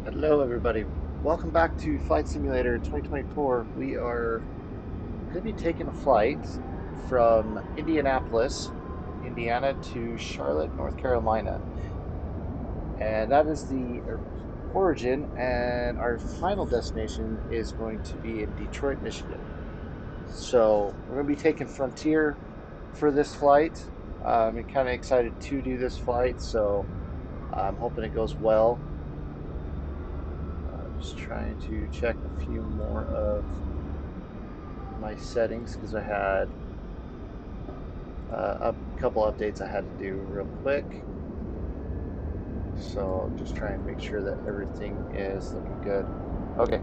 Hello, everybody. Welcome back to Flight Simulator 2024. We are going to be taking a flight from Indianapolis, Indiana to Charlotte, North Carolina. And that is the origin, and our final destination is going to be in Detroit, Michigan. So we're going to be taking Frontier for this flight. I'm kind of excited to do this flight, so I'm hoping it goes well. Just trying to check a few more of my settings because I had a couple updates I had to do real quick. So just trying to make sure that everything is looking good. Okay,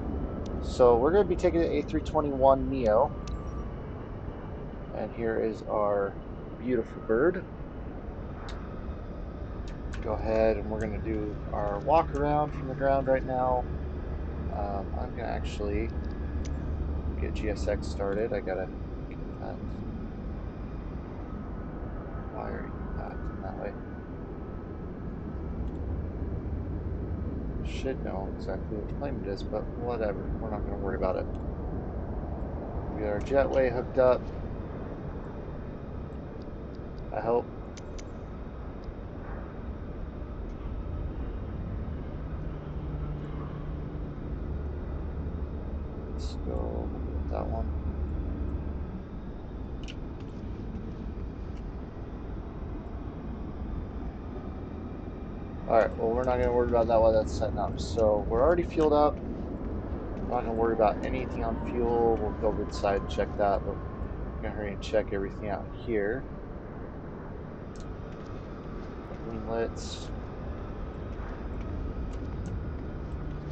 so we're going to be taking the A321neo, and here is our beautiful bird. Go ahead, and we're going to do our walk around from the ground right now. I'm going to actually get GSX started. I gotta get that. Why are you acting that way? Should know exactly which plane it is, but whatever. We're not going to worry about it. We got our jetway hooked up. I hope. Let's go with that one. Alright, well, we're not going to worry about that while that's setting up. So we're already fueled up. I'm not going to worry about anything on fuel. We'll go over the side and check that, but I'm going to hurry and check everything out here. Winglets.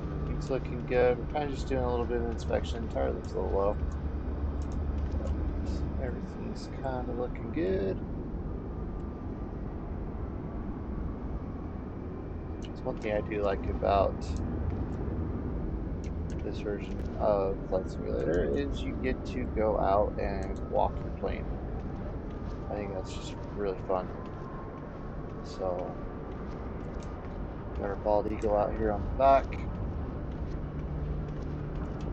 Everything's looking good. We're kind of just doing a little bit of inspection. Tire looks a little low. But everything's kind of looking good. That's one thing I do like about this version of Flight Simulator is you get to go out and walk your plane. I think that's just really fun. So, got our bald eagle out here on the back.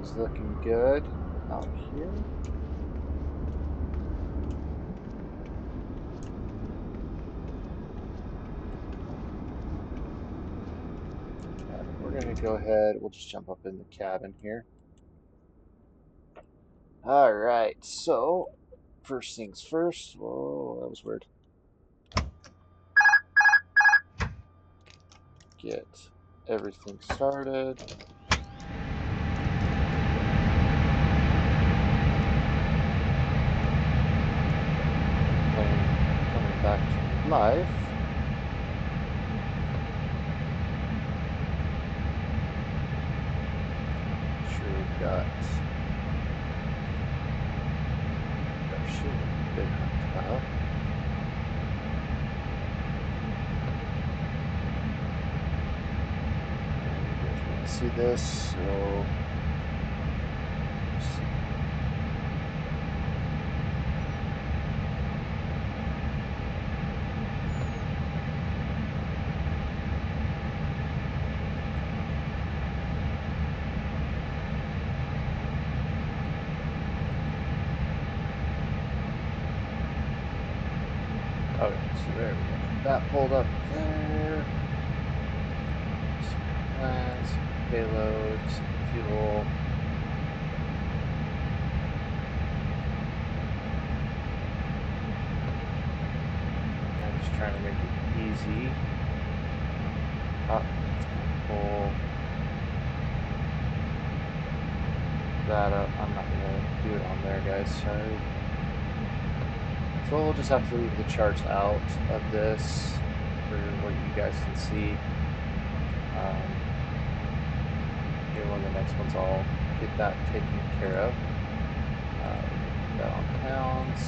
It's looking good out here. We're going to go ahead, we'll just jump up in the cabin here. Alright, so first things first. Whoa, that was weird. Get everything started. Plane coming back to life. Make sure we've got radar should have been hooked up. Alright, you guys want to see this, so let's see. Okay, so there we go. That pulled up there. Secret plan, secret payload, secret fuel. I'm just trying to make it easy. We'll pull that up. I'm not gonna do it on there, guys. Sorry. So we'll just have to leave the charts out of this for what you guys can see. Maybe one of the next ones I'll get that taken care of. We're gonna put that on pounds.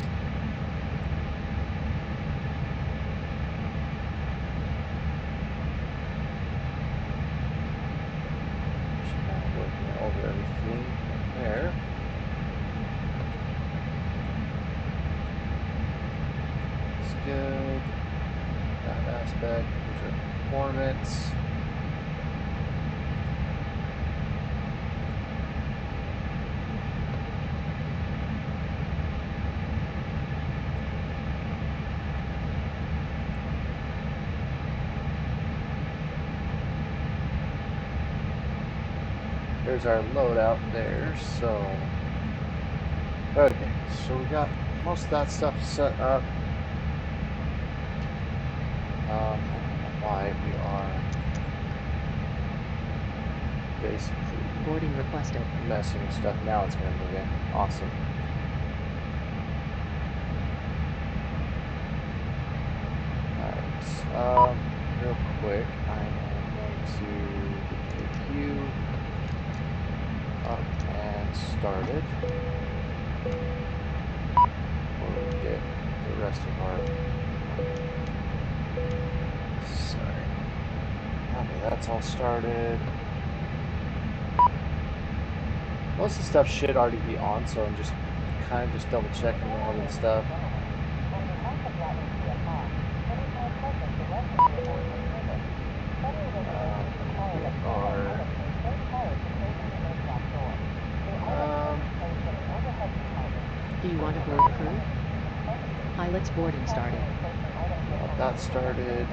Just kind of looking over everything in there. It's good. That aspect. Here's our performance. there's our loadout there. So, okay, so we got most of that stuff set up. I don't know why we are basically boarding requested. Messing with stuff. Now it's going to move in. Awesome. Alright, real quick, I am going to get you up and started before we get the rest of our... Sorry. Okay, that's all started. Most of the stuff should already be on, so I'm just kind of just double checking all the stuff. We are... Do you want to board crew? Pilot's boarding started. Got that started.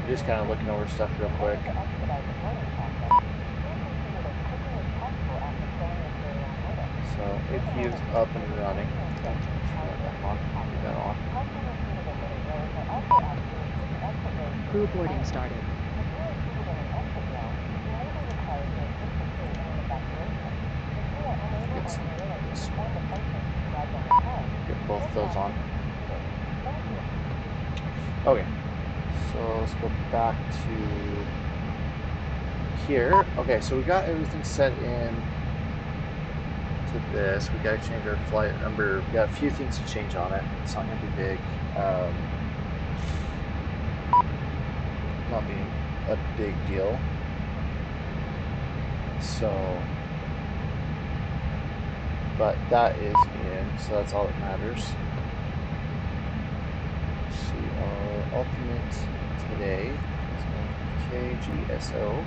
We're just kind of looking over stuff real quick. So APU is up and running. Oh, turn that back on. Leave that on. Crew boarding started. Get some. Get both those on. Okay. So let's go back to here. Okay, so we got everything set in to this. We got to change our flight number. We got a few things to change on it. It's not going to be big. Not being a big deal. So, but that is in, so that's all that matters. Let's see, our alternate today is going to be KGSO.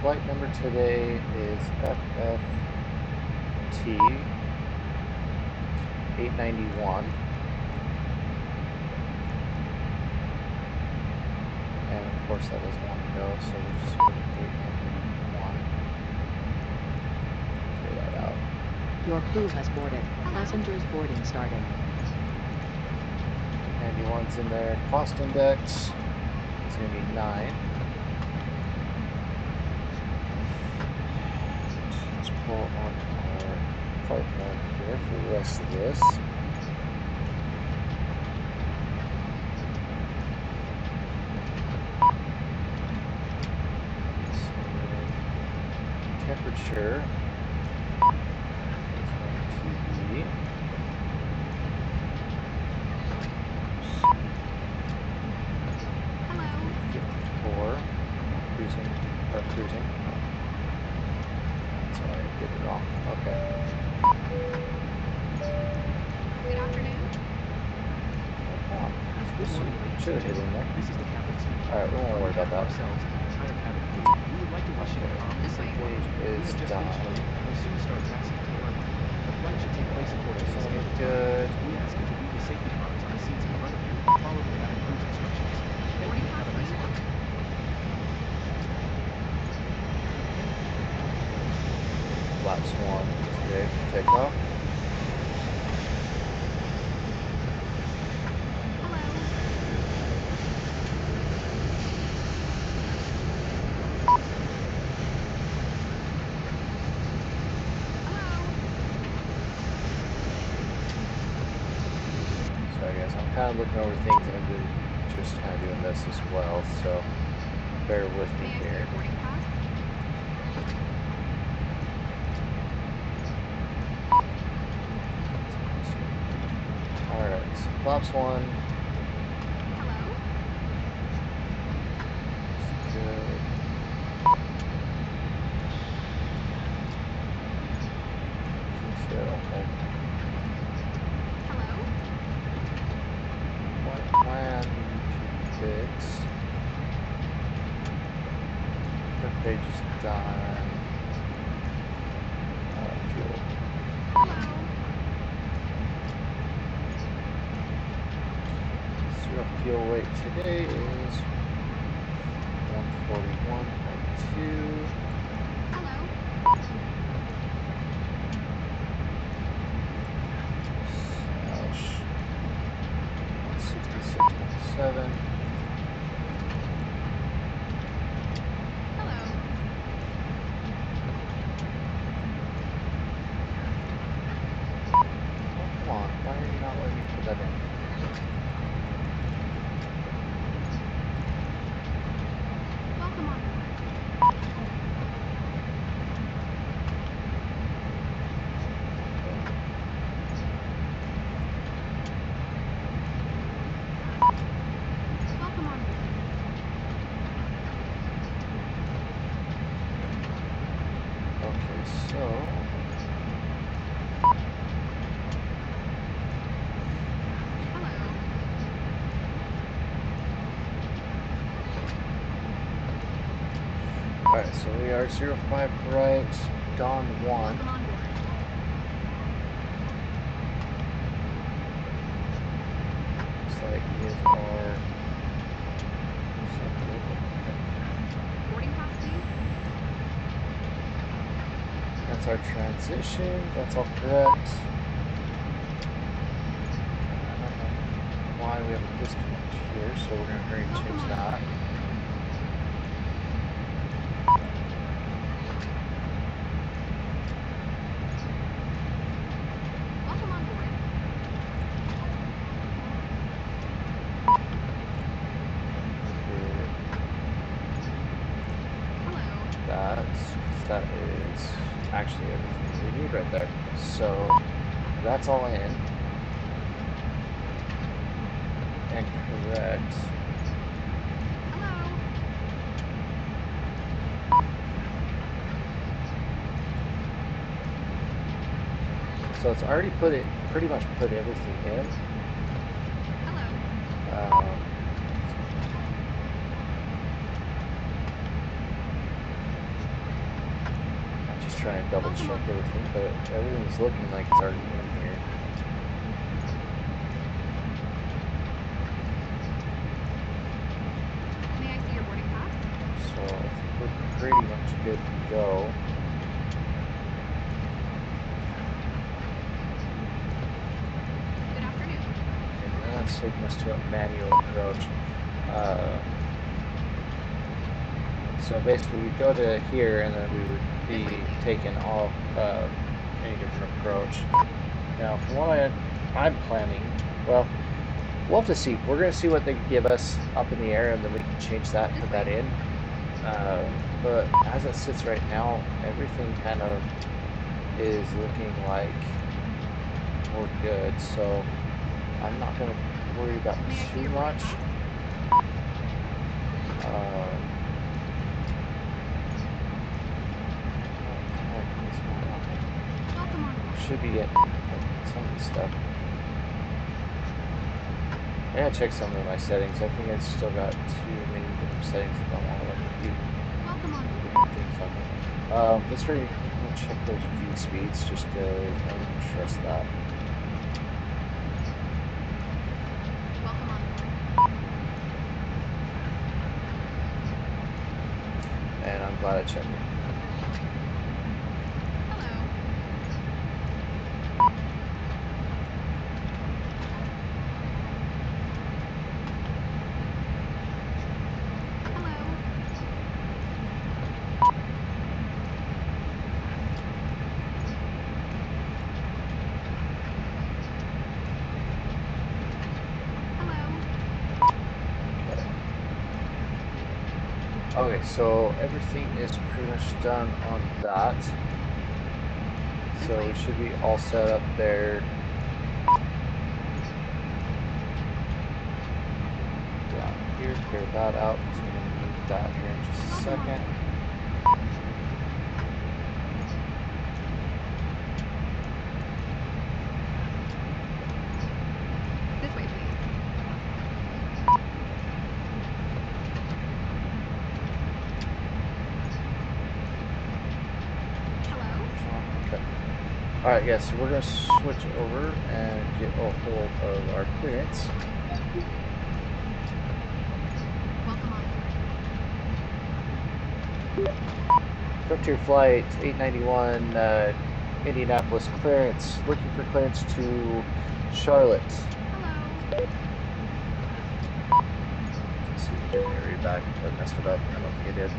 Flight number today is FFT 891. And of course that doesn't want to go, so we'll just go to 891. Clear that out. Your crew has boarded. Passengers boarding starting. 891's in there. Cost index is going to be 9. And let's pull up our flight plan here for the rest of this. So temperature is going to be, Hello. 54. Oh, cruising. That's why I did it wrong. Okay. Good afternoon. Oh, come on. Good morning, ladies Should and have hit in gentlemen. there. This is the captain speaking. Alright, we won't On worry about behalf of that. ourselves and the entire cabin crew, we would like to wish you a Okay, prompt and This safe way. flight. gauge We is have just finished done. landing and will soon start taxiing to the runway. The flight should take place according to the Everything scheduled time. good. We ask you to read the safety cards on the seats in front of you and follow the cabin crew's instructions. Thank you and have a nice flight. Flaps 1 today for takeoff. Hello. Hello. Sorry guys, I'm kind of looking over things and then just kind of doing this as well, so bear with me May I see your here. boarding pass? Alright, so flaps 1 Hello. looks good. Fix it, okay. Hello. Flight plan to fix. First page is done. Fuel. Hello. fuel weight today is 141.2. Hello. Slash 166.7. Hello. Oh, come on. Why are you not letting me put that in? Welcome on board. Welcome on board. Okay, so Hello. alright, so we are 05 right, Dawn 1. Welcome on board. Looks like is our Boarding pass, please. that's our transition, that's all correct. I don't know why we have a disconnect here, so we're gonna hurry and Welcome change on that. board. Welcome on board. Hello. That is actually everything we need right there. So that's all in and correct. Hello. So it's already pretty much put everything in. Hello. I'm just trying to double Welcome check on board. everything, but everything's looking like it's already in here. May I see your boarding pass? So I think we're pretty much good to go. Good afternoon. And then that's taking us to a manual approach. So basically we go to here and then we would be taking all any different approach. Now from what I'm planning, well, we'll have to see. We're going to see what they give us up in the air and then we can change that, put that in. But as it sits right now, everything kind of is looking like we're good. So I'm not going to worry about May I see too your boarding much. pass? Welcome on board. Should be getting some of the stuff. I gotta check some of my settings. I think I still got too many different settings that don't want to let me do Welcome on board. different things on them. Let's I'm gonna check those V speeds just to I don't trust that. Welcome on board. And I'm glad I checked it. Hello. Hello. Hello. Okay, so everything is pretty much done on that. So we should be all set up there. Down here, clear that out because we're going to need that here in just a Welcome on second. board. This way, please. Hello? Okay. Alright, yes, so we're going to switch over and get a hold of our clearance. Frontier Flight 891, Indianapolis clearance. Looking for clearance to Charlotte. Hello. Let's see if we can read back. I messed it up. I don't think I did.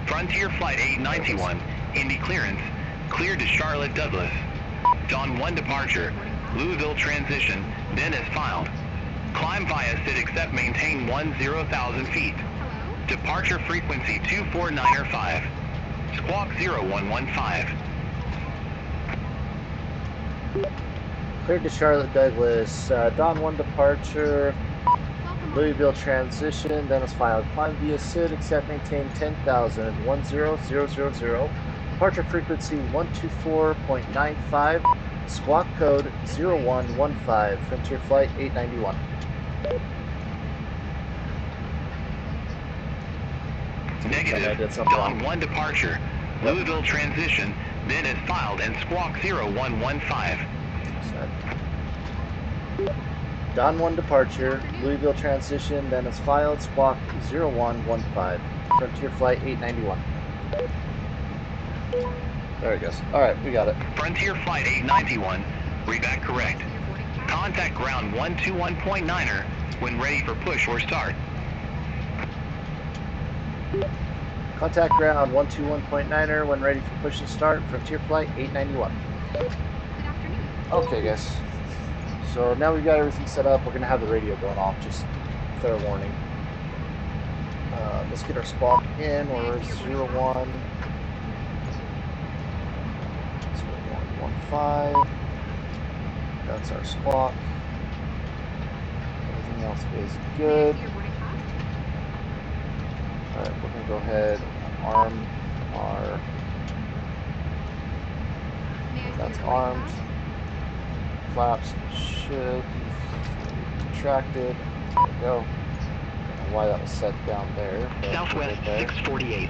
Frontier Flight 891, Indy clearance, cleared to Charlotte Douglas. Dawn 1 departure, Louisville transition, then is filed. Climb via SID except maintain 10,000 feet. Hello. Departure frequency 24905. Squawk 0115. Cleared to Charlotte Douglas. Dawn 1 departure. Welcome. Louisville transition, then is filed. Climb via SID, except maintain 10,000, 10000. Departure frequency 124.95. Squawk code 0115. Frontier Flight 891. I Negative. did something Dawn wrong. 1 departure. Louisville transition, then is filed and squawk 0115. Dawn 1 departure. Louisville transition, then is filed. Squawk 0115. Frontier Flight 891. There it goes. All right, we got it. Frontier Flight 891, read back correct. Your boarding pass. Contact ground 121.9er when ready for push or start. Contact ground 121.9er when ready for push and start. Frontier Flight 891. Good afternoon. Okay, guys. So now we've got everything set up. We're going to have the radio going off, just fair warning. Let's get our squawk in. We're 0115. That's our squawk. Everything else is good. May I see your boarding pass? Alright, we're going to go ahead and arm our... May I see That's your boarding armed. pass? Flaps should be retracted. There we go. I don't know why that was set down there. But Southwest 648.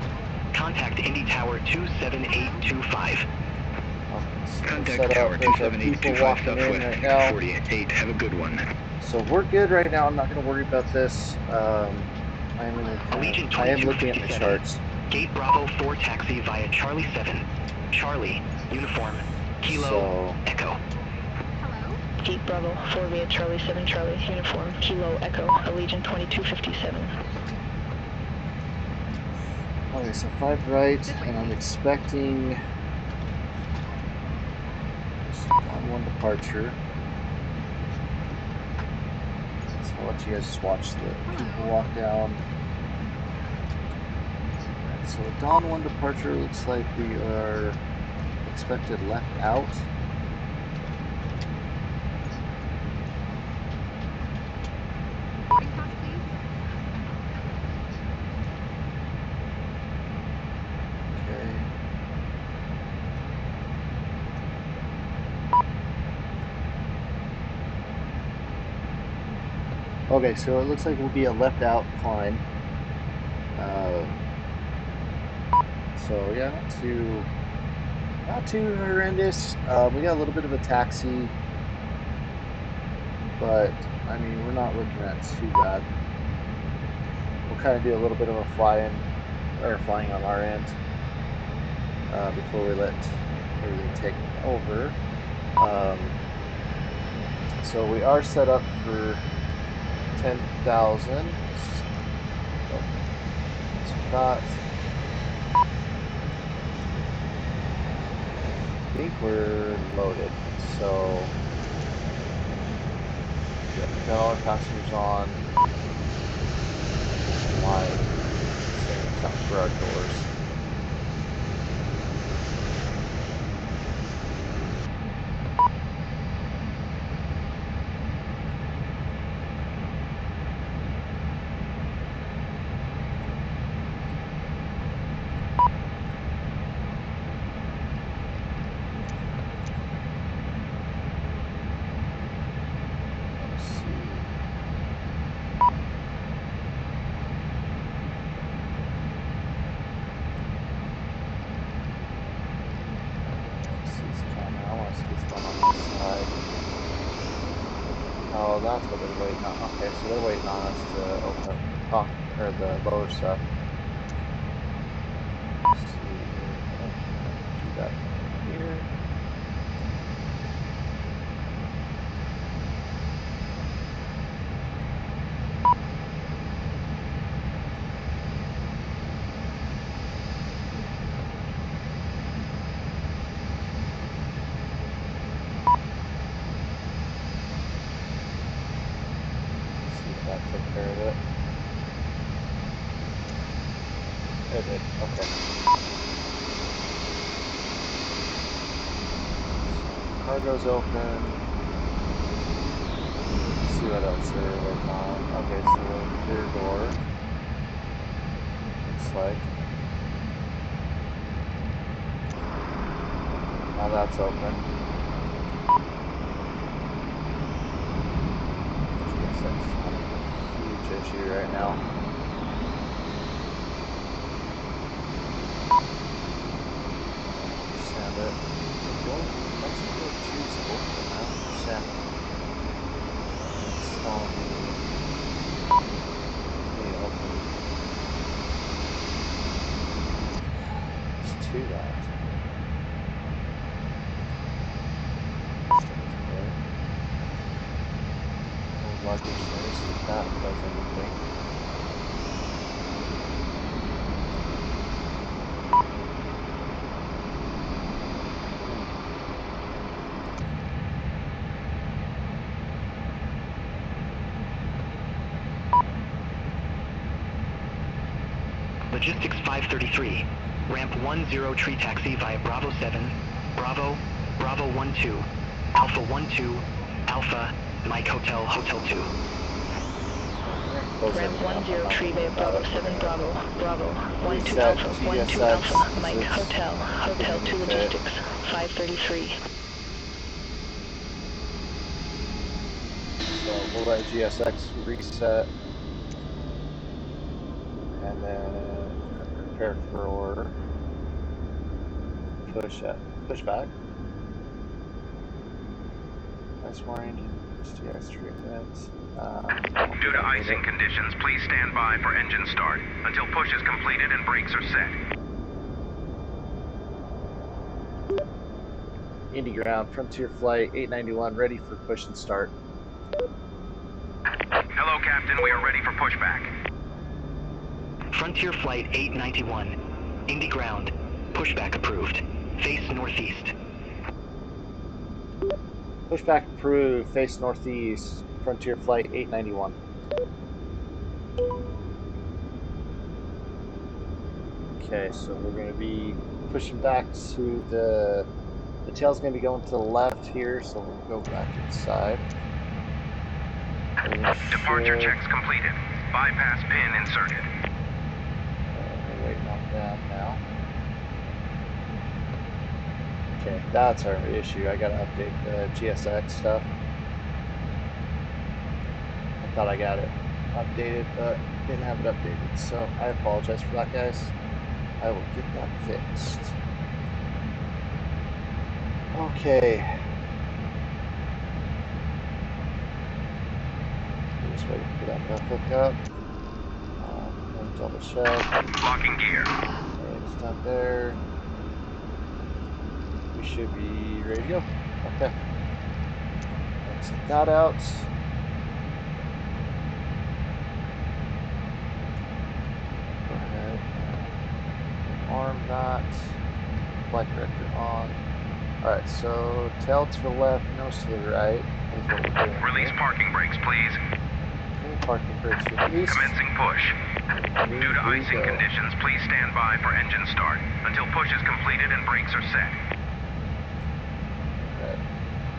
Contact Indy Tower 27825. Contact Tower 27825 Southwest right 648. Have a good one. So we're good right now. I'm not going to worry about this. I am looking at my charts. Gate Bravo 4 taxi via Charlie 7. Charlie, uniform, Kilo, Echo. Hello. Gate Bravo 4 via Charlie 7 Charlie, uniform, Kilo, Echo, Allegiant 2257. Okay, so 5 right, and I'm expecting on 1 departure. So I'll let you guys just watch the people walk down. Alright, so Dawn 1 departure looks like we are expected left out. Boarding pass, please. Okay. Okay, so it looks like it will be a left out climb. So yeah, not too horrendous. We got a little bit of a taxi, but I mean we're not looking at too bad. We'll kind of do a little bit of a flying on our end before we let everything take over. So we are set up for 10,000. So that. I think we're loaded. So got all our passengers on. Wide. Except for our doors. Oh, that's what they're waiting on. Okay, so they're waiting on us to open up the lower stuff. See, we're gonna do that right here. See if that took care of it. It did. Okay. Cargo's open. Let's see what else they're working on. Okay, so the rear door. Looks like. Now that's open. Guess that's a huge issue right now. Understand it. That's a little choosable, but I understand it. It's telling me open. It's to that. No luggage there, see if that does anything. Logistics 533. Ramp 10 tree taxi via Bravo 7, Bravo, Bravo 12, Alpha 12, Alpha, Mike Hotel, Hotel 2. Ramp 10 tree via Bravo 7 Bravo, Bravo, 12 Reset Alpha, 12 GSX, Alpha, Mike it's Hotel, Hotel giving 2 me fit. Logistics, 533. So we'll let GSX reset and then prepare for push back. Nice morning. STX treatment. Due to icing conditions, please stand by for engine start until push is completed and brakes are set. Indy ground, Frontier Flight 891, ready for push and start. Hello, Captain. We are ready for pushback. Frontier Flight 891. Indy ground. Pushback approved. Face northeast. Pushback approved, face northeast, Frontier Flight 891. Okay, so we're going to be pushing back to the tail's going to be going to the left here, so we'll go back inside. Departure checks completed. Bypass pin inserted. We're waiting on them now. Okay, that's our issue. I gotta update the GSX stuff. I thought I got it updated, but didn't have it updated. So I apologize for that, guys. I will get that fixed. Okay. Just waiting for them to hook up. Let me double check. Locking gear. It's not there. We should be ready to go. Okay. Exit that out. Go ahead and arm that. Flight director on. Alright, so tail to the left, nose to the right is what we're doing. Release here. parking brakes, please. Okay, parking brakes released. Commencing push. Due to icing conditions, please stand by for engine start until push is completed and brakes are set. Alright.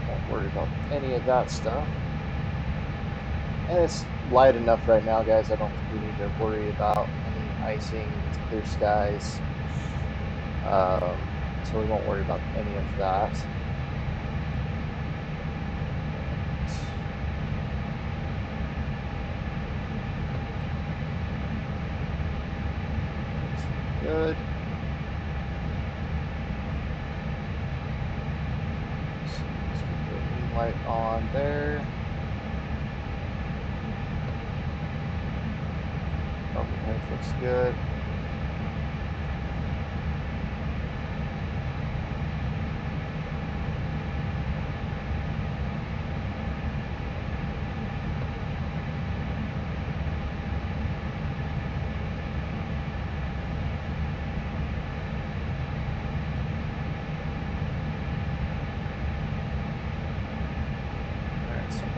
Won't worry about any of that stuff. And it's light enough right now, guys. I don't think we need to worry about any icing. It's clear skies. So we won't worry about any of that. Good. Let's keep the wing light on there. Overhead looks good.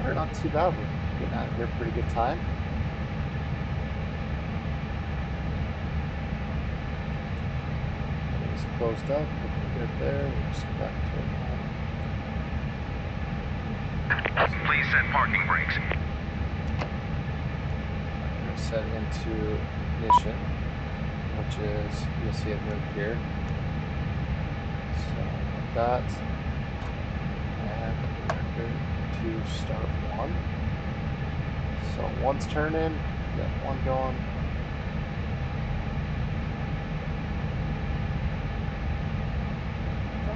far, not too bad. We're getting out of here pretty good time. Everything's closed up, looking good there. We'll just go back to our home. Please set parking brakes. We're going to set into ignition, which is, you'll see it move here. So with that, and we're good to start one. So one's turning, we got one going.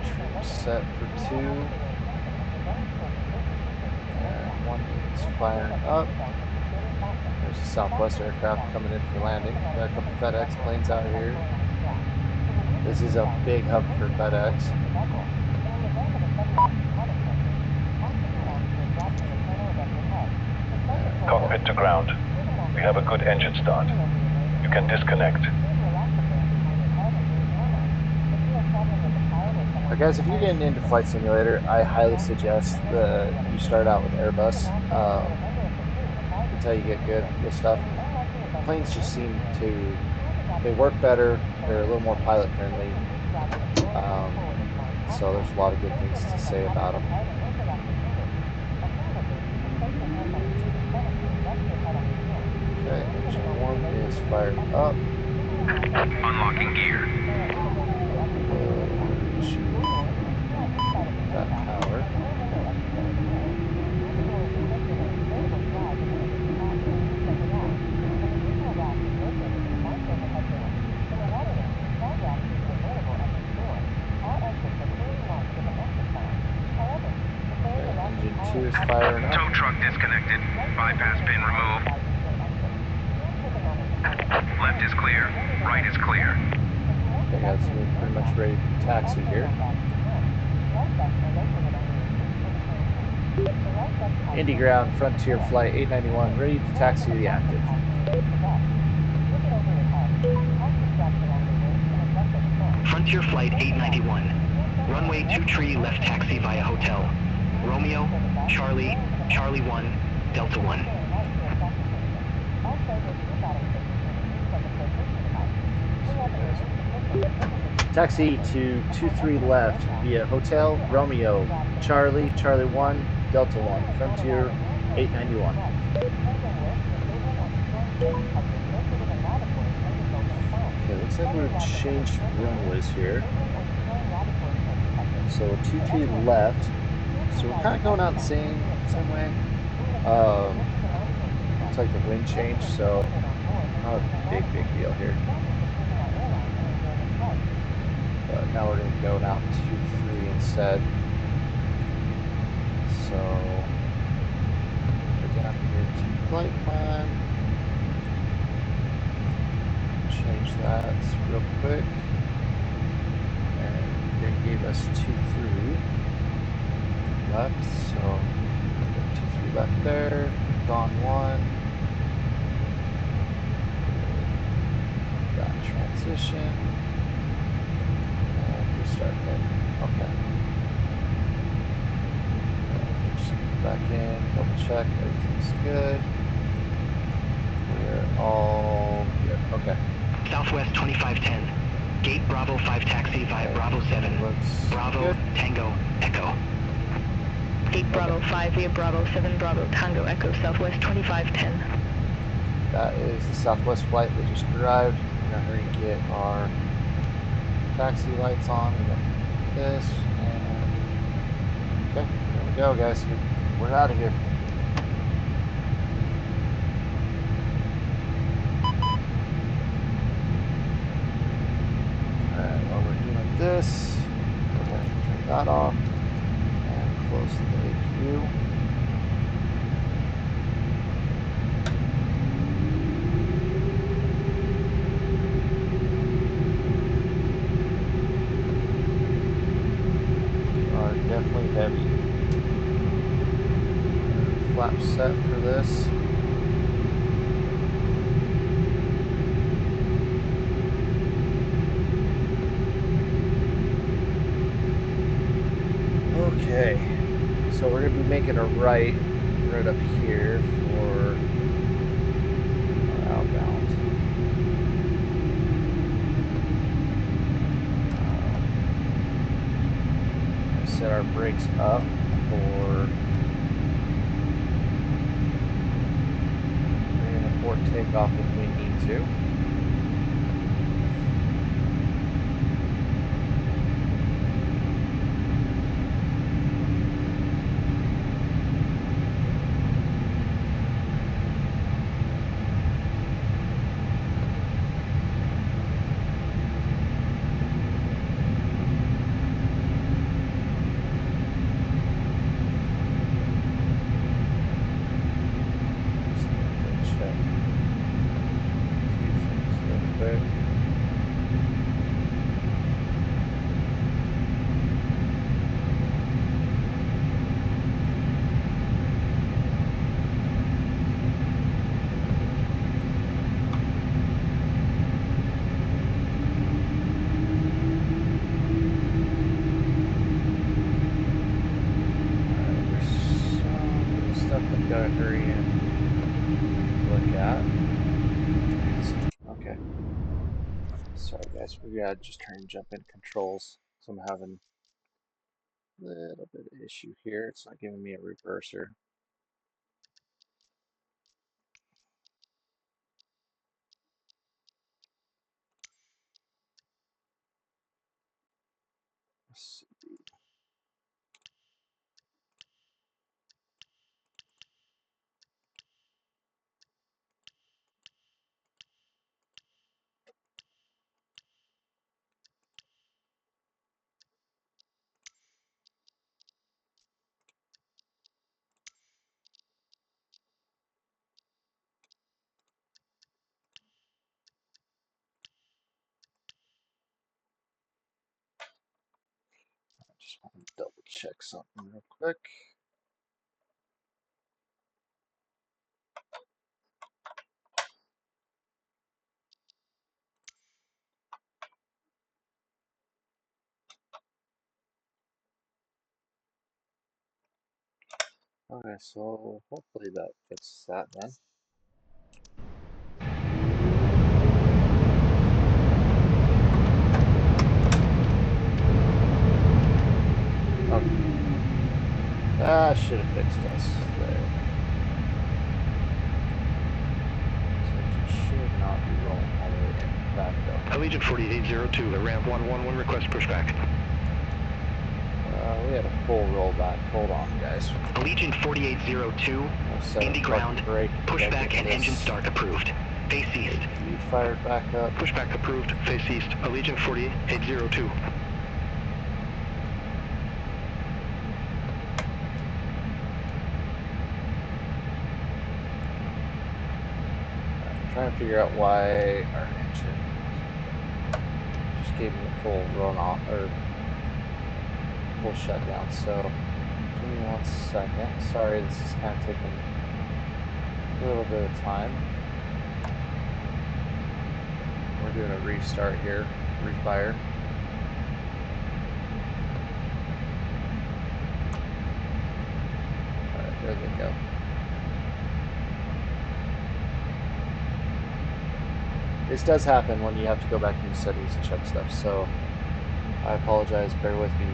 Trim set for two. And one is firing up. There's a Southwest aircraft coming in for landing. Got a couple FedEx planes out here. This is a big hub for FedEx. Cockpit to ground. We have a good engine start. You can disconnect. Guys, if you're getting into Flight Simulator, I highly suggest that you start out with Airbus until you get good with stuff. Planes just seem to, they work better, they're a little more pilot friendly, so there's a lot of good things to say about them. Okay, engine one is fired up. Unlocking gear. Achieve that power. Okay, engine two is firing up. Tow truck disconnected. Bypass pin removed. Left is clear. Right is clear. Okay, guys, we're pretty much ready to taxi here. Indy Ground, Frontier Flight 891, ready to taxi to the active. Frontier Flight 891. Runway 23 left taxi via hotel. Romeo, Charlie, Charlie 1, Delta 1. Taxi to 23 left via Hotel Romeo, Charlie, Charlie 1, Delta 1, Frontier 891. Okay, looks like we've changed runways here. So 23 left. So we're kind of going out the same way. Looks like the wind changed, so not a big deal here. But now we're going to go out 23 instead. So go down here to flight plan. Change that real quick. And they gave us 23 left, so got 23 left there. Gone one. That transition. And restart there. Okay. Just back in, double check, everything's good. We're all good. Okay. Southwest 2510. Gate Bravo 5 taxi via Bravo 7. Bravo, good. Tango, Echo. Gate Bravo 5 via Bravo 7, Bravo Tango Echo, Southwest 2510. That is the Southwest flight that just arrived. We're going to hurry and get our taxi lights on. We got this, and okay, there we go, guys. We're out of here. Alright, while we're doing this, go ahead and turn that off and close the APU. We are definitely heavy. Flap set for this. Okay, so we're going to be making a right right up here for our outbound. We're going to set our brakes up for ready to abort takeoff if we need to. Just need to check a few things real quick. Alright, there's some stuff I've got to hurry and look at. Okay. Sorry guys, we gotta just try and jump in controls. So I'm having a little bit of issue here. It's not giving me a reverser. Let's see. I just want to double check something real quick. Okay, so hopefully that fixes that then. Okay. That should have fixed us there. This engine should not be rolling all the way in back though. Allegiant 4802, the ramp 111, request pushback. We had a full rollback. Hold on, guys. Allegiant 4802, Indy ground, brake. pushback and engine start approved. Face east. APU fired back up. Pushback approved, face east. Allegiant 4802. I'm trying to figure out why our engine just gave me a full run off or full shutdown. So give me 1 second. Sorry, this is kind of taking a little bit of time. We're doing a restart here, refire. All right, there they go. This does happen when you have to go back into settings and check stuff. So I apologize. Bear with me.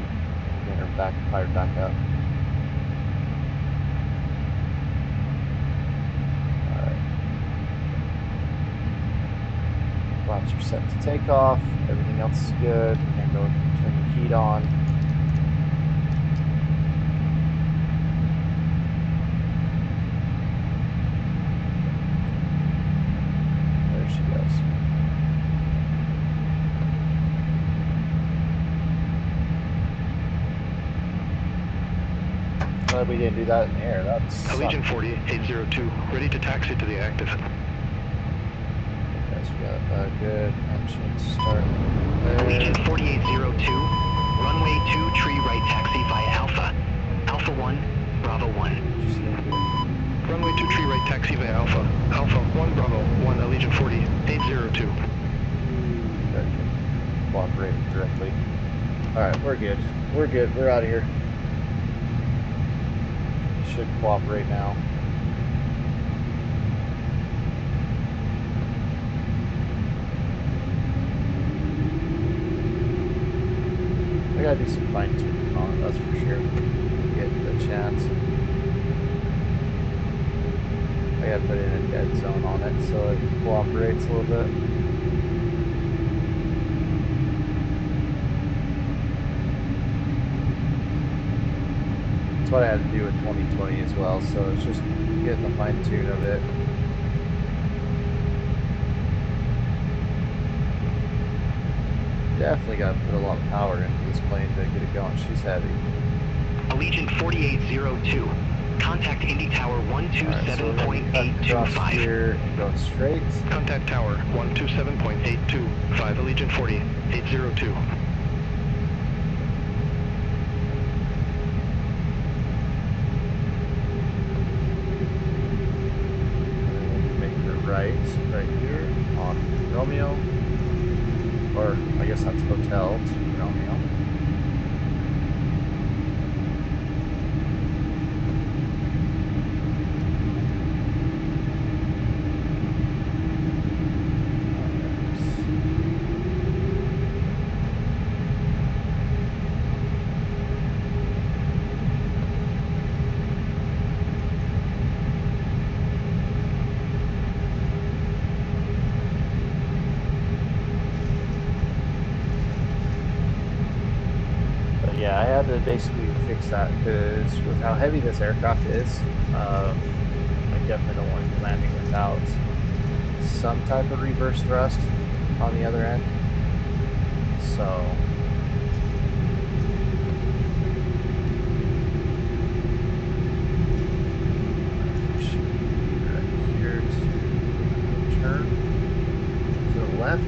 We'll get her fired back up. All right. Flaps are set to takeoff. Everything else is good. We're gonna go turn the heat on. There she goes. Glad we didn't do that in the air. That sucked. Allegiant 4802, ready to taxi to the active. Okay, guys, we got a good engine start there. Allegiant 4802, runway 2 tree right taxi via Alpha. Alpha 1, Bravo 1. Just need to Runway 2 tree right taxi via Alpha. Alpha 1 Bravo 1 Allegiant 4802. guys are cooperating correctly. All right, we're good. We're good. We're out of here. should cooperate now. I gotta do some fine tuning on it, that's for sure. Get the chance. I gotta put in a dead zone on it so it cooperates a little bit. That's what I had to do with 2020 as well, so it's just getting the fine tune of it. Definitely gotta put a lot of power into this plane to get it going. She's heavy. Allegiant 4802. Contact Indy Tower Alright, so we're gonna cut across 127.825. here and go straight. Contact Tower 127.825, Allegiant 4802. Make her right here on Romeo, or I guess that's Hotel to Romeo. Yeah, I had to basically fix that because with how heavy this aircraft is, I definitely don't want to be landing without some type of reverse thrust on the other end. So should be right here to turn to the left.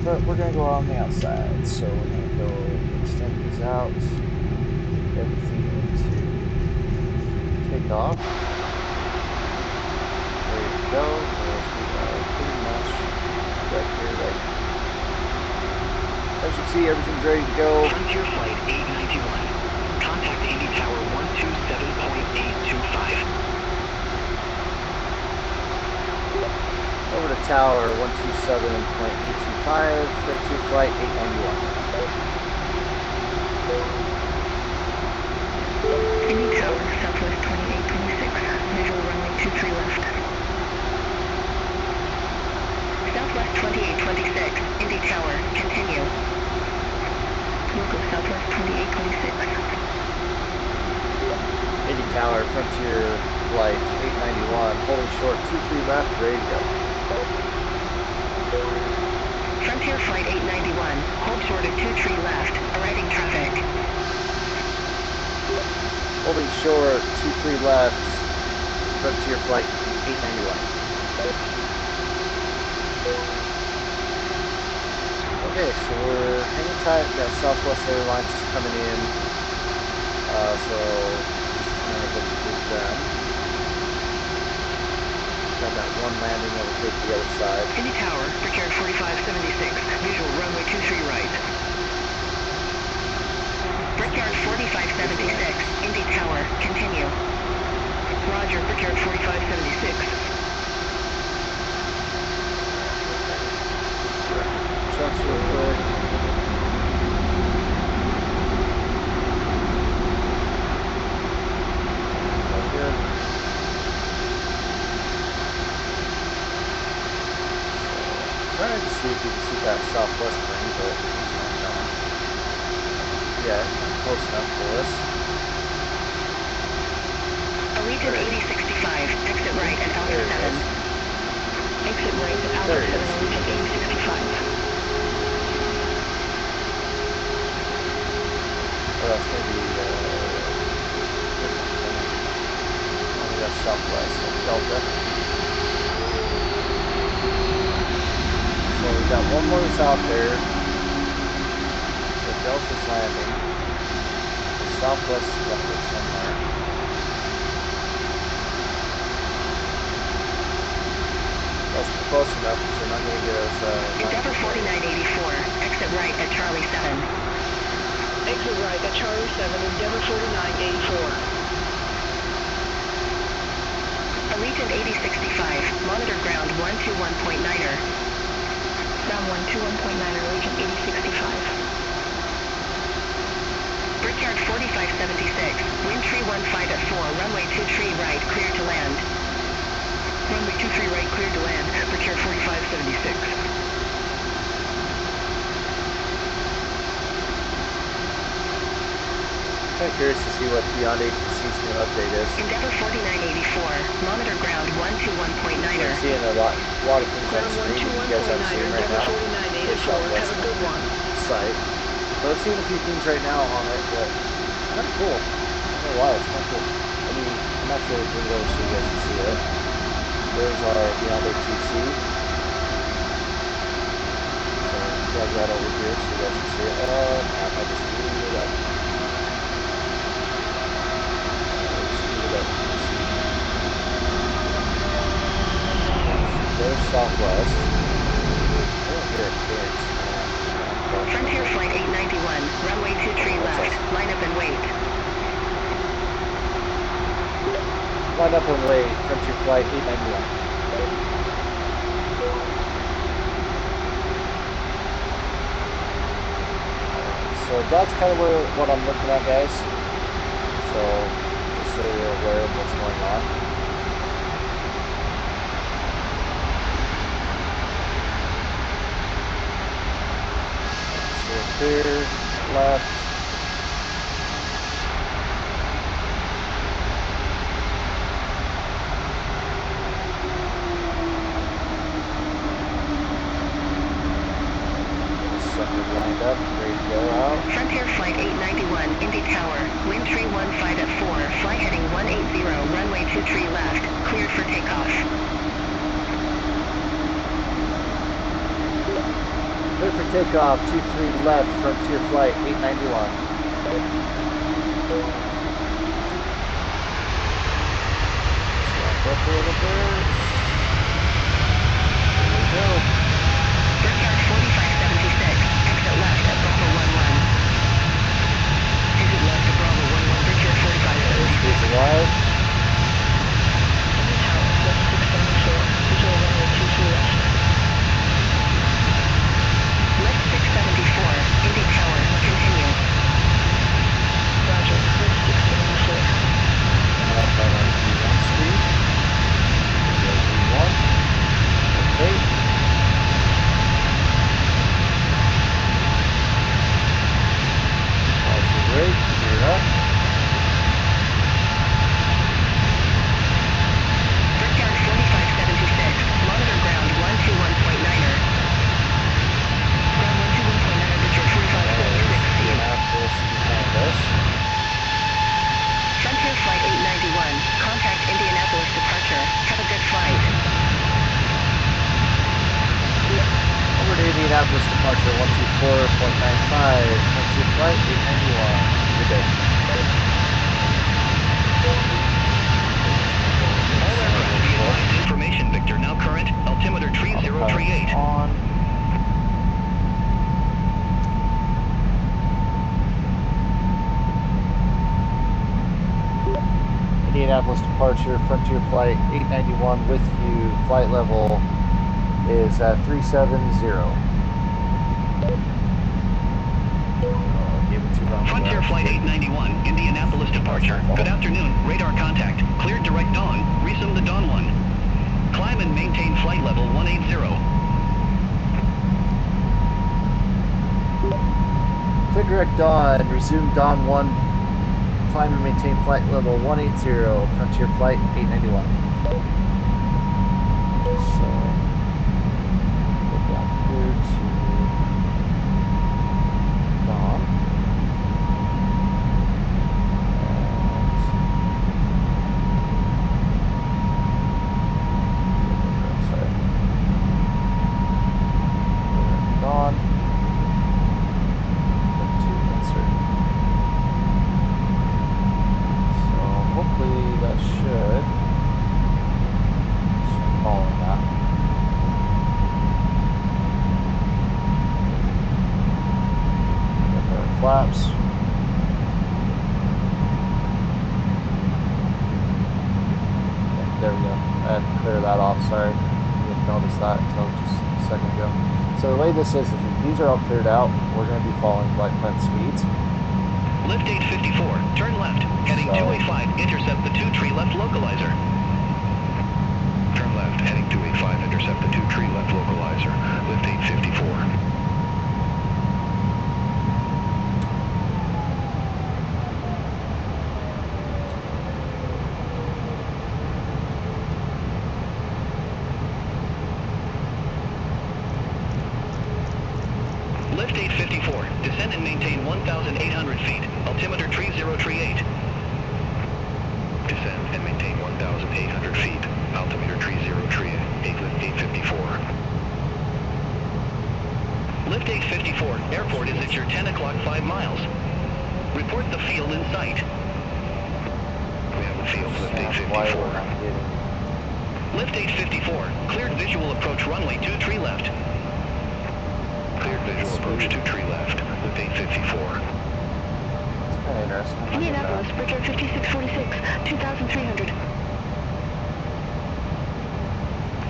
But we're going to go on the outside, so we're going to go extend these out, everything into takeoff. There you go. We are pretty much right here, right? As you can see, everything's ready to go. Frontier Flight 891. Contact Indy Tower 127.825. Over to Tower 127.825, Frontier Flight 891. Indy Tower, Southwest 2826, visual runway 23 left. Southwest 2826, Indy Tower, continue. Local Southwest 2826. Indy Tower, Frontier Flight 891, holding short 23 left, ready to go. Frontier Flight 891, hold short at 23 left, arriving traffic. Holding short 23 left, Frontier Flight 891. Okay, so we're hanging tight, got Southwest Airlines coming in, so I'm going to include them. Got that one landing that will take the other side. Indy Tower, Brickyard 4576, visual runway 23 right. Brickyard 4576, Indy Tower, continue. Roger, Brickyard 4576. Trucks real quick. All good. Trying to see if we can see that Southwest ring, but yeah, close enough for us. Allegiant 8065, exit right at Alpha There he 7. is. Exit right at Alpha There he 7, is. Allegiant 8065. Oh, that's going to be, that's Southwest, Delta. So we've got one more that's out there. So Delta's landing. Southwest is up there somewhere. That's close enough because they're not going to get us, Endeavor 4984, exit right at Charlie 7. Exit right at Charlie 7, Endeavor 4984. Allegiant 8065, monitor ground 121.9er. Ground 121.9er, Allegiant 8065. Brickyard 4576, wind tree 15 at 4, runway 23 right, clear to land. Runway 23 right, clear to land, Brickyard 4576. Kind of curious to see what Beyond Agency's new update is. Endeavor 4984, monitor ground 121.9er. I'm seeing a lot of things on screen that you guys aren't seeing right now. The Southwest site. But I've seen a few things right now on it that kind of cool. I don't know why, it's kind of cool. I mean, I'm actually going to bring it over so you guys can see it. There's our Beyond ATC. So drag that over here so you guys can see it. I just moved it up. There's Southwest. I don't hear it clearance. Frontier Flight 891, runway 23 left, line up and wait. Line up and wait, Frontier Flight 891. So that's kind of what I'm looking at, guys. So just so you're aware of what's going on. So clear, left. Sucker lined up, ready to go out. Frontier Flight 891, Indy Tower, wind tree 15 at 4, fly heading 180, runway 23 left, cleared for takeoff. Clear for takeoff, 23 left, Frontier Flight 891. Up a little bit. There we go. Brickyard 4576, exit left at Bravo 11. Exit left at Bravo 11, Brickyard 4576. Speeds wide. Indy Tower, left 674, visual runway 23 left. Left 674, Indy Tower, continue. Roger, left 674. Up on our V1 speed. V1. Okay. Pause the brake, gear up. Brickyard 4576, monitor ground 121.9er. Ground 121.9er, Brickyard 4576, see you. Indianapolis behind us. Frontier Flight 891, contact Indianapolis departure. Have a good flight. Over to Indianapolis departure 124.95. Frontier Flight 891. Good day. All aircraft be advised, information Victor now current, altimeter 3038. On. Indianapolis departure, Frontier Flight 891 with you. Flight level is at 370. Frontier Flight 891, Indianapolis departure. Good afternoon, radar contact. Cleared direct dawn, resume the dawn one. Climb and maintain flight level 180. Clear direct Dawn, resume Dawn 1, climb and maintain flight level 180, Frontier Flight 891. So, go down here to Dawn. Dawn. Hopefully that should follow that. Get the flaps. Okay, there we go. I had to clear that off, sorry. I didn't notice that until just a second ago. So the way this is these are all cleared out, we're going to be following flight plan speeds. Lift 854, turn left, heading 285, intercept the 2-tree left localizer. Turn left, heading 285, intercept the 2-tree left localizer. Lift 854. Lift 854, descend and maintain 1,800 feet, altimeter 3038. Descend and maintain 1,800 feet, altimeter 3038, lift 854. Lift 854, airport is at your 10 o'clock 5 miles. Report the field in sight. We have a field, lift 854. Lift 854, cleared visual approach runway 23 left. Cleared visual approach 23 left, lift 854. That's kind of interesting. Indianapolis, Bridger 5646, 2,300.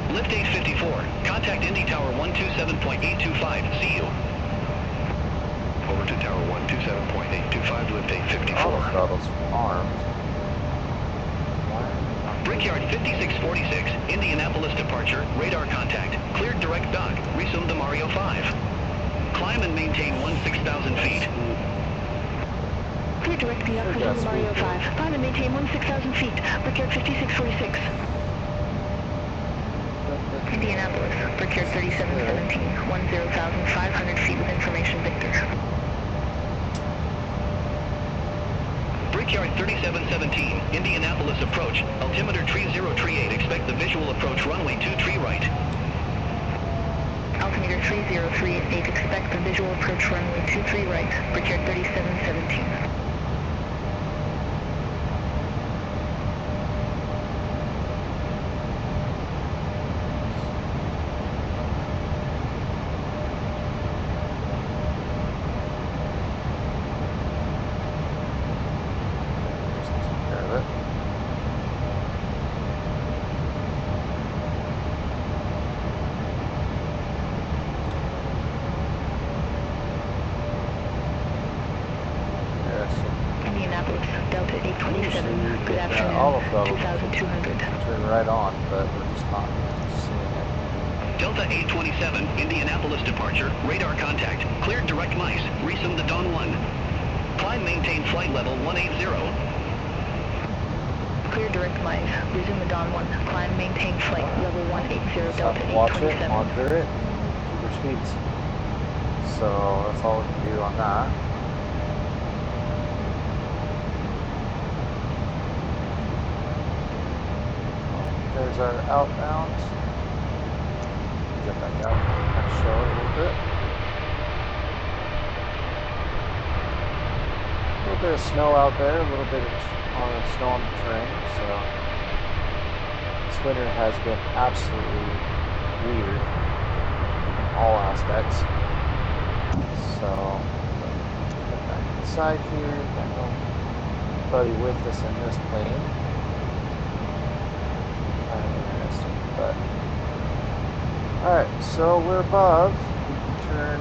Lift 854, contact Indy Tower 127.825, see you. Over to Tower 127.825, lift 854. All the throttles armed. Brickyard 5646, Indianapolis departure, radar contact, cleared direct dock, resume the Mario 5. Climb and maintain 16,000 feet. Clear direct dock, resume the Mario 5. Climb and maintain 16,000 feet, Brickyard 5646. Indianapolis, Brickyard 3717, 10,500 feet with information Victor. Brickyard 3717, Indianapolis approach, altimeter 3038, expect the visual approach runway 23 right. Altimeter 3038, expect the visual approach runway 23 right, Brickyard 3717. Delta 827, good afternoon, 2,200. Turn right on, but we're just not seeing it. Delta 827, Indianapolis departure, radar contact, cleared direct mice, resume the Dawn 1. Climb maintain flight level 180. Clear direct mice, resume the Dawn 1, climb maintain flight level 180, Delta 827. Watch it, monitor it, keep your speeds. So that's all we can do on that. There's our outbound. Get back out and show it a little bit. A little bit of snow out there, a little bit of snow on the terrain, so this winter has been absolutely weird in all aspects. So, get back inside here, got nobody with us in this plane. Kind of interesting, but alright, so we're above. We can turn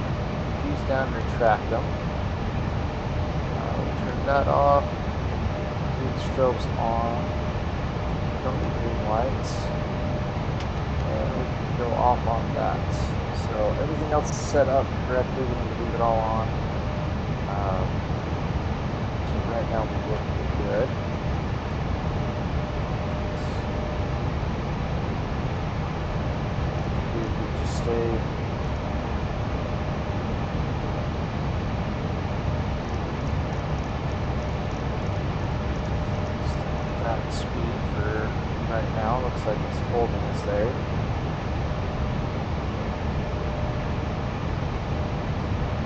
these down and retract them. We'll turn that off. Green strobes on. Don't need green lights. And we can go off on that. So everything else is set up correctly. We need to leave it all on. So right now we're looking good. We just stay. That speed for right now looks like it's holding us there.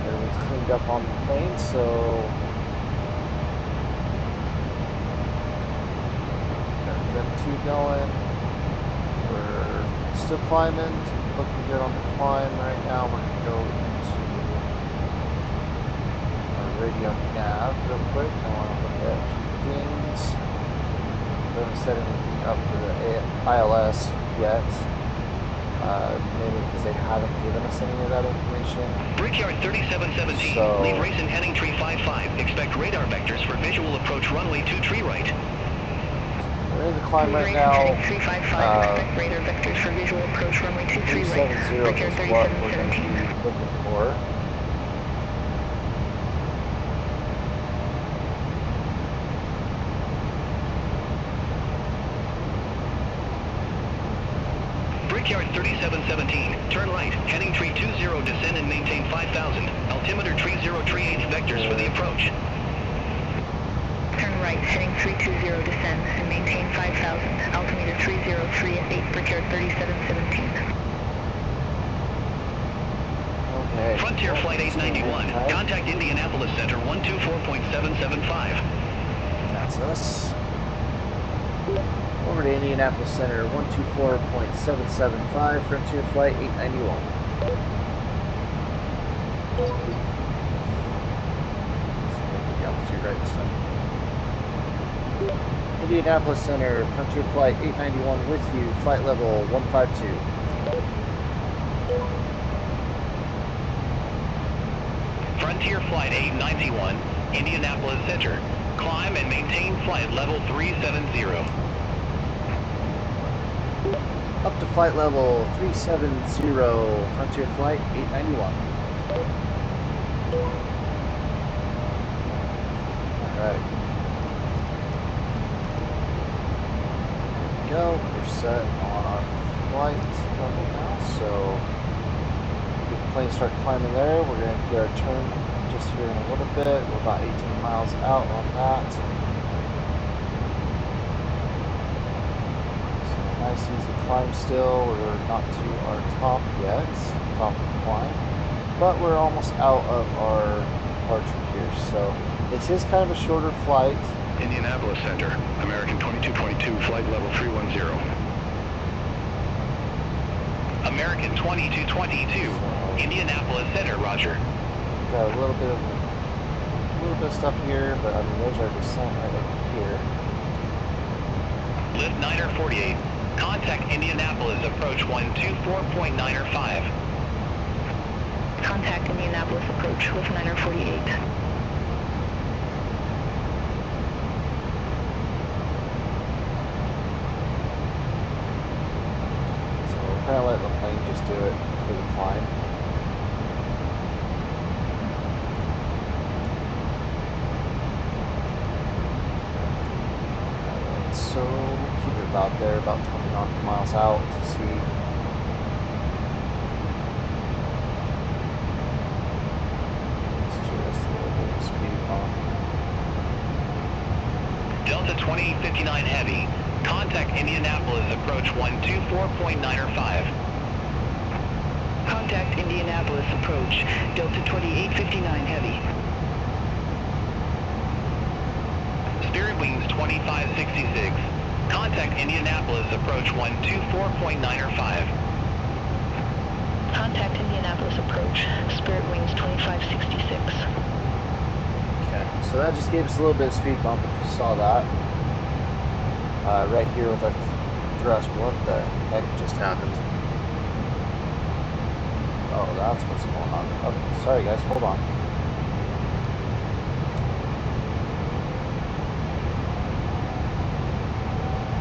Everything's cleaned up on the plane, so got them two going. We're still climbing, looking good on the climb right now. We're gonna go into our radio nav real quick. I want to look at things. We haven't set anything up for the ILS yet. Maybe because they haven't given us any of that information. Brickyard 3717, So, leave race and heading tree 55. Expect radar vectors for visual approach runway 2 tree right. we're in the climb right Race now. heading 355, expect radar vectors for visual approach runway 23 right. 370 Brickyard is what we're going to 3717. be looking for. Brickyard 3717, turn right, heading tree 20, descend and maintain 5000. Altimeter tree 038 vectors for the approach. Turn right, heading 320, descend and maintain 5000. Altimeter 3038, Brickyard 3717. Okay. Frontier Flight 891, contact Indianapolis Center 124.775. That's us. Over to Indianapolis Center 124.775, Frontier Flight 891. The altitude right this time. Indianapolis Center, Frontier Flight 891 with you, flight level 152. Frontier Flight 891, Indianapolis Center. Climb and maintain flight level 370. Up to flight level 370, Frontier Flight 891. Alright. There we go. We're set on our flight level now, so the plane start climbing there. We're going to get our turn just here in a little bit. We're about 18 miles out on that. So nice easy climb still. We're not to our top yet, top of the climb, but we're almost out of our departure here. So this is kind of a shorter flight. Indianapolis Center, American 2222, flight level 310. American 2222, Indianapolis Center, roger. Got a little bit of stuff here, but I mean there's our descent right up here. Lift Niner 48, contact Indianapolis approach 124.95. Contact Indianapolis approach with Niner 48. So we're kind of letting the plane just do it for the climb. So keep it about there, about 20 miles out to see. It's just a little bit of speed bump. Delta 2859 Heavy, contact Indianapolis approach 124.95. Contact Indianapolis approach, Delta 2859 Heavy. Spirit Wings 2566, contact Indianapolis approach 124.95. Contact Indianapolis approach, Spirit Wings 2566. Okay, so that just gave us a little bit of speed bump if you saw that. Right here with our thrust. What the heck just happened? Oh, that's what's going on. Okay, sorry guys, hold on.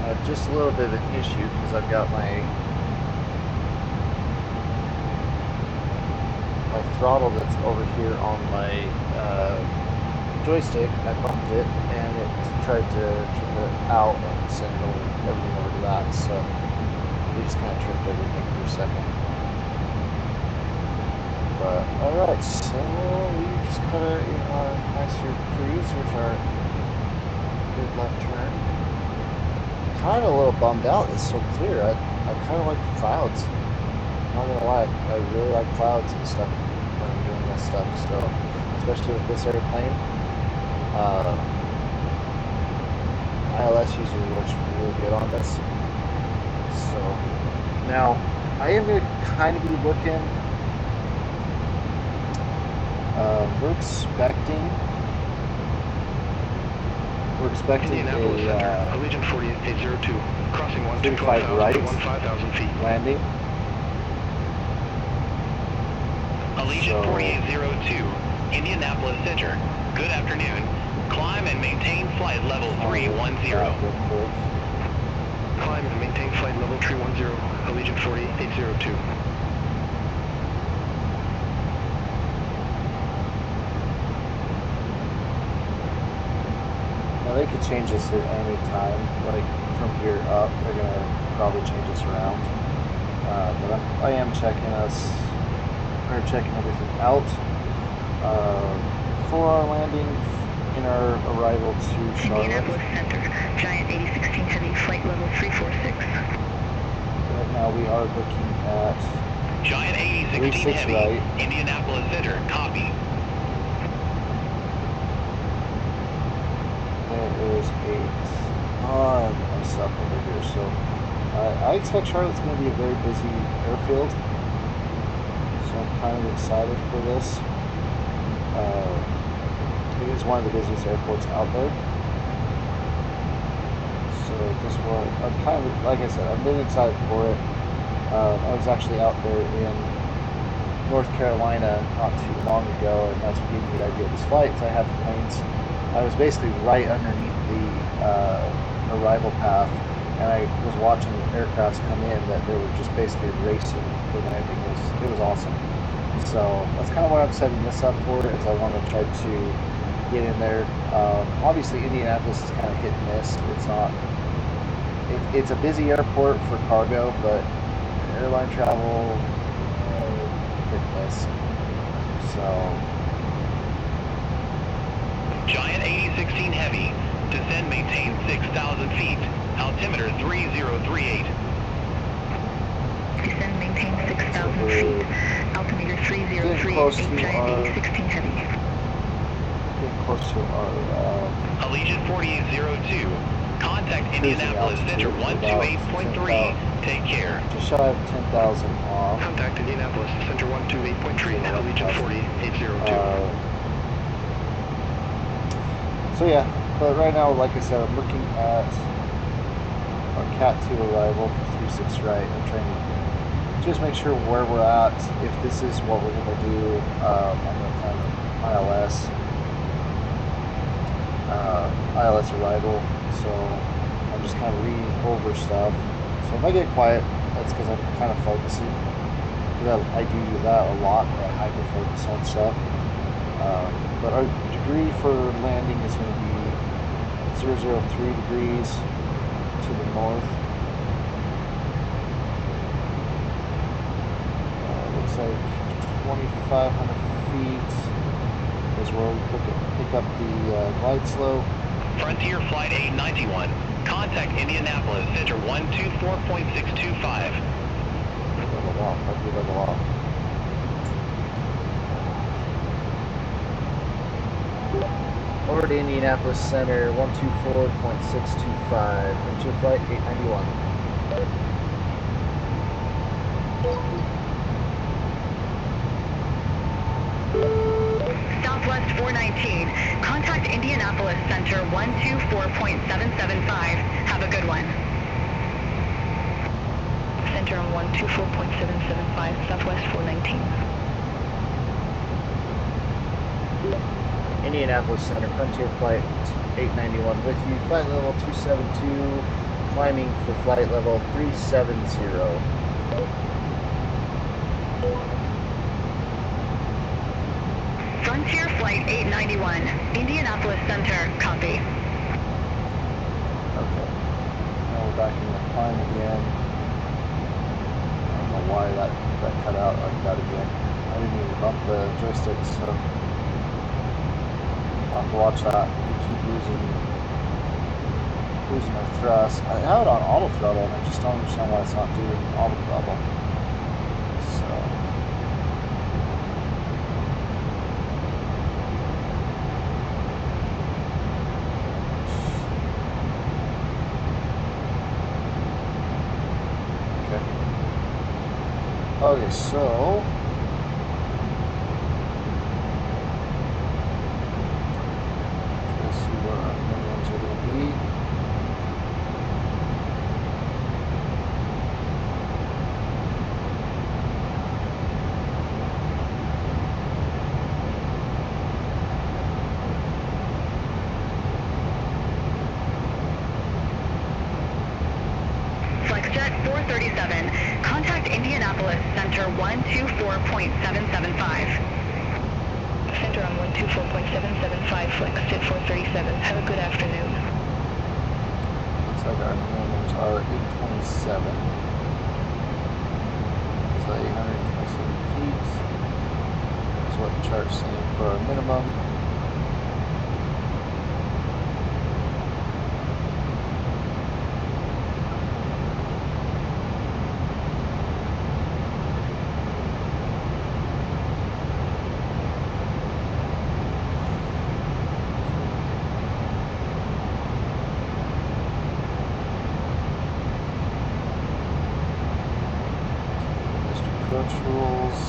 I have just a little bit of an issue because I've got my throttle that's over here on my joystick, I bumped it, and it tried to turn it out and send everything over to that. So we just kind of tripped everything for a second. But alright, so we just got our nicer cruise with our good left turn. Kind of a little bummed out it's so clear. I kind of like the clouds. Not gonna lie, I really like clouds and stuff when I'm doing this stuff. So, especially with this airplane, ILS usually works really good on this. So now I am gonna kind of be looking. We're expecting Indianapolis a Center, Allegiant 4802, crossing 35 right 15,000 feet. landing. Allegiant 4802, Indianapolis Center, good afternoon. Climb and maintain flight level 310. Climb and maintain flight level 310, Allegiant 4802. Now they could change this at any time, like from here up, they're gonna probably change this around. But I am checking everything out for our landing in our arrival to Charlotte. Indianapolis Center, Giant 8016 Heavy, flight level 346. Right now we are looking at Giant 8016 Heavy, right. Indianapolis Center, copy. There is a ton of stuff over here, so I expect Charlotte's going to be a very busy airfield, so I'm kind of excited for this. It is one of the busiest airports out there, so this will, I'm kind of, like I said, I'm really excited for it. I was actually out there in North Carolina not too long ago, and that's what gave me the idea of this flight, because I had the planes. I was basically right underneath the arrival path, and I was watching aircrafts come in that they were just basically racing for landing. It was awesome. So that's kind of what I'm setting this up for, is I want to try to get in there. Obviously, Indianapolis is kind of hit and miss. It's not. It's a busy airport for cargo, but airline travel, hit and miss. So. Giant 8016 Heavy, descend maintain 6,000 feet, altimeter 3038. Descend maintain 6,000 feet, altimeter 3038, Giant 8016 Heavy. Getting close to our Allegiant 4802, contact Indianapolis Center 128.3, take care. Just shy of 10,000 off. Contact Indianapolis Center 128.3, Allegiant 4802. So yeah, but right now, like I said, I'm looking at our Cat 2 arrival for 36 right. I'm trying to just make sure where we're at. If this is what we're going to do, I'm going to plan ILS arrival. So I'm just kind of reading over stuff. So if I get quiet, that's because I'm kind of focusing. I do that a lot. I hyper focus on stuff. But our degree for landing is going to be 003 degrees to the north. Looks like 2,500 feet is where we pick up the glide slope. Frontier Flight 891, contact Indianapolis Center 124.625. Level off, I'll do level off. Over to Indianapolis Center, 124.625. Frontier Flight 891. Southwest 419, contact Indianapolis Center 124.775. Have a good one. Center on 124.775, Southwest 419. Indianapolis Center, Frontier Flight 891 with you. Flight level 272, climbing for flight level 370. Frontier Flight 891, Indianapolis Center, copy. Okay. Now we're back in the climb again. I don't know why that cut out like that again. I didn't even bump the joystick, so I'll have to watch that. We keep losing our thrust. I have it on auto throttle, and I just don't understand why it's not doing auto throttle. So. Okay, so let's see what our minimums are going to be. FlexJet 437, contact Indianapolis Center 124.775. Center on 124.775, FlexJet 437. Have a good afternoon. Looks like our minimums are 827. So 827 feet. That's what the chart's saying for our minimum. Approach rules.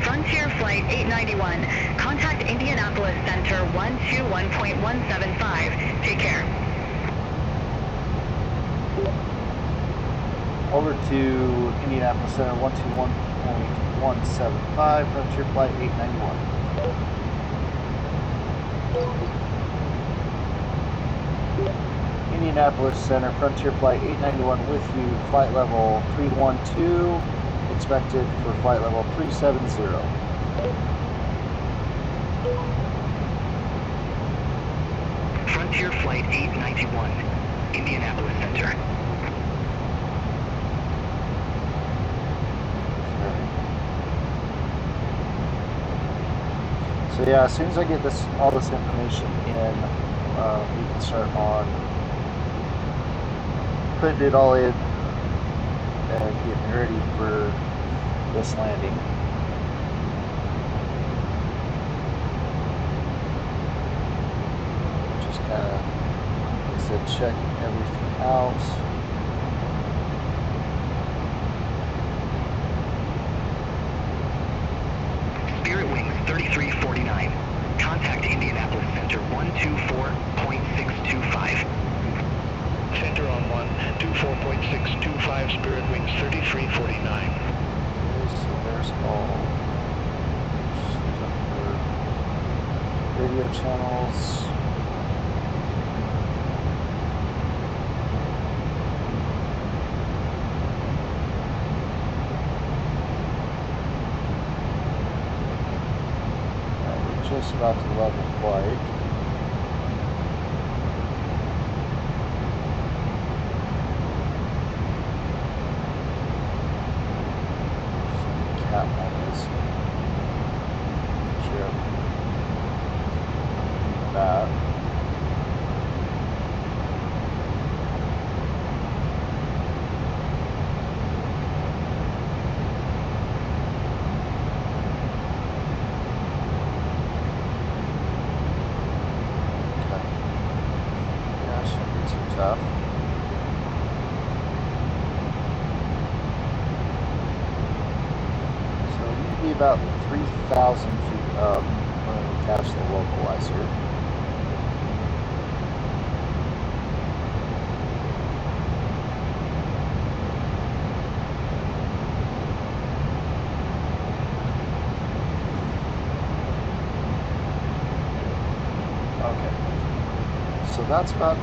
Frontier Flight 891, contact Indianapolis Center 121.175. Take care. Over to Indianapolis Center 121.175, Frontier Flight 891. Indianapolis Center, Frontier Flight 891 with you, flight level 312, expected for flight level 370. Frontier Flight 891, Indianapolis Center. So yeah, as soon as I get all this information in, we can start on putting it all in and getting ready for this landing. Just kind of, like I said, checking everything out. Spirit Wings 3349. Contact Indianapolis Center 124.625. Center on 124.625, Spirit Wings 3349. So there's all radio channels. We're just about to level flight. Cap on this. Sure. That. Tough. So we need to be about 3,000 feet up when we catch the localizer. Okay. So that's about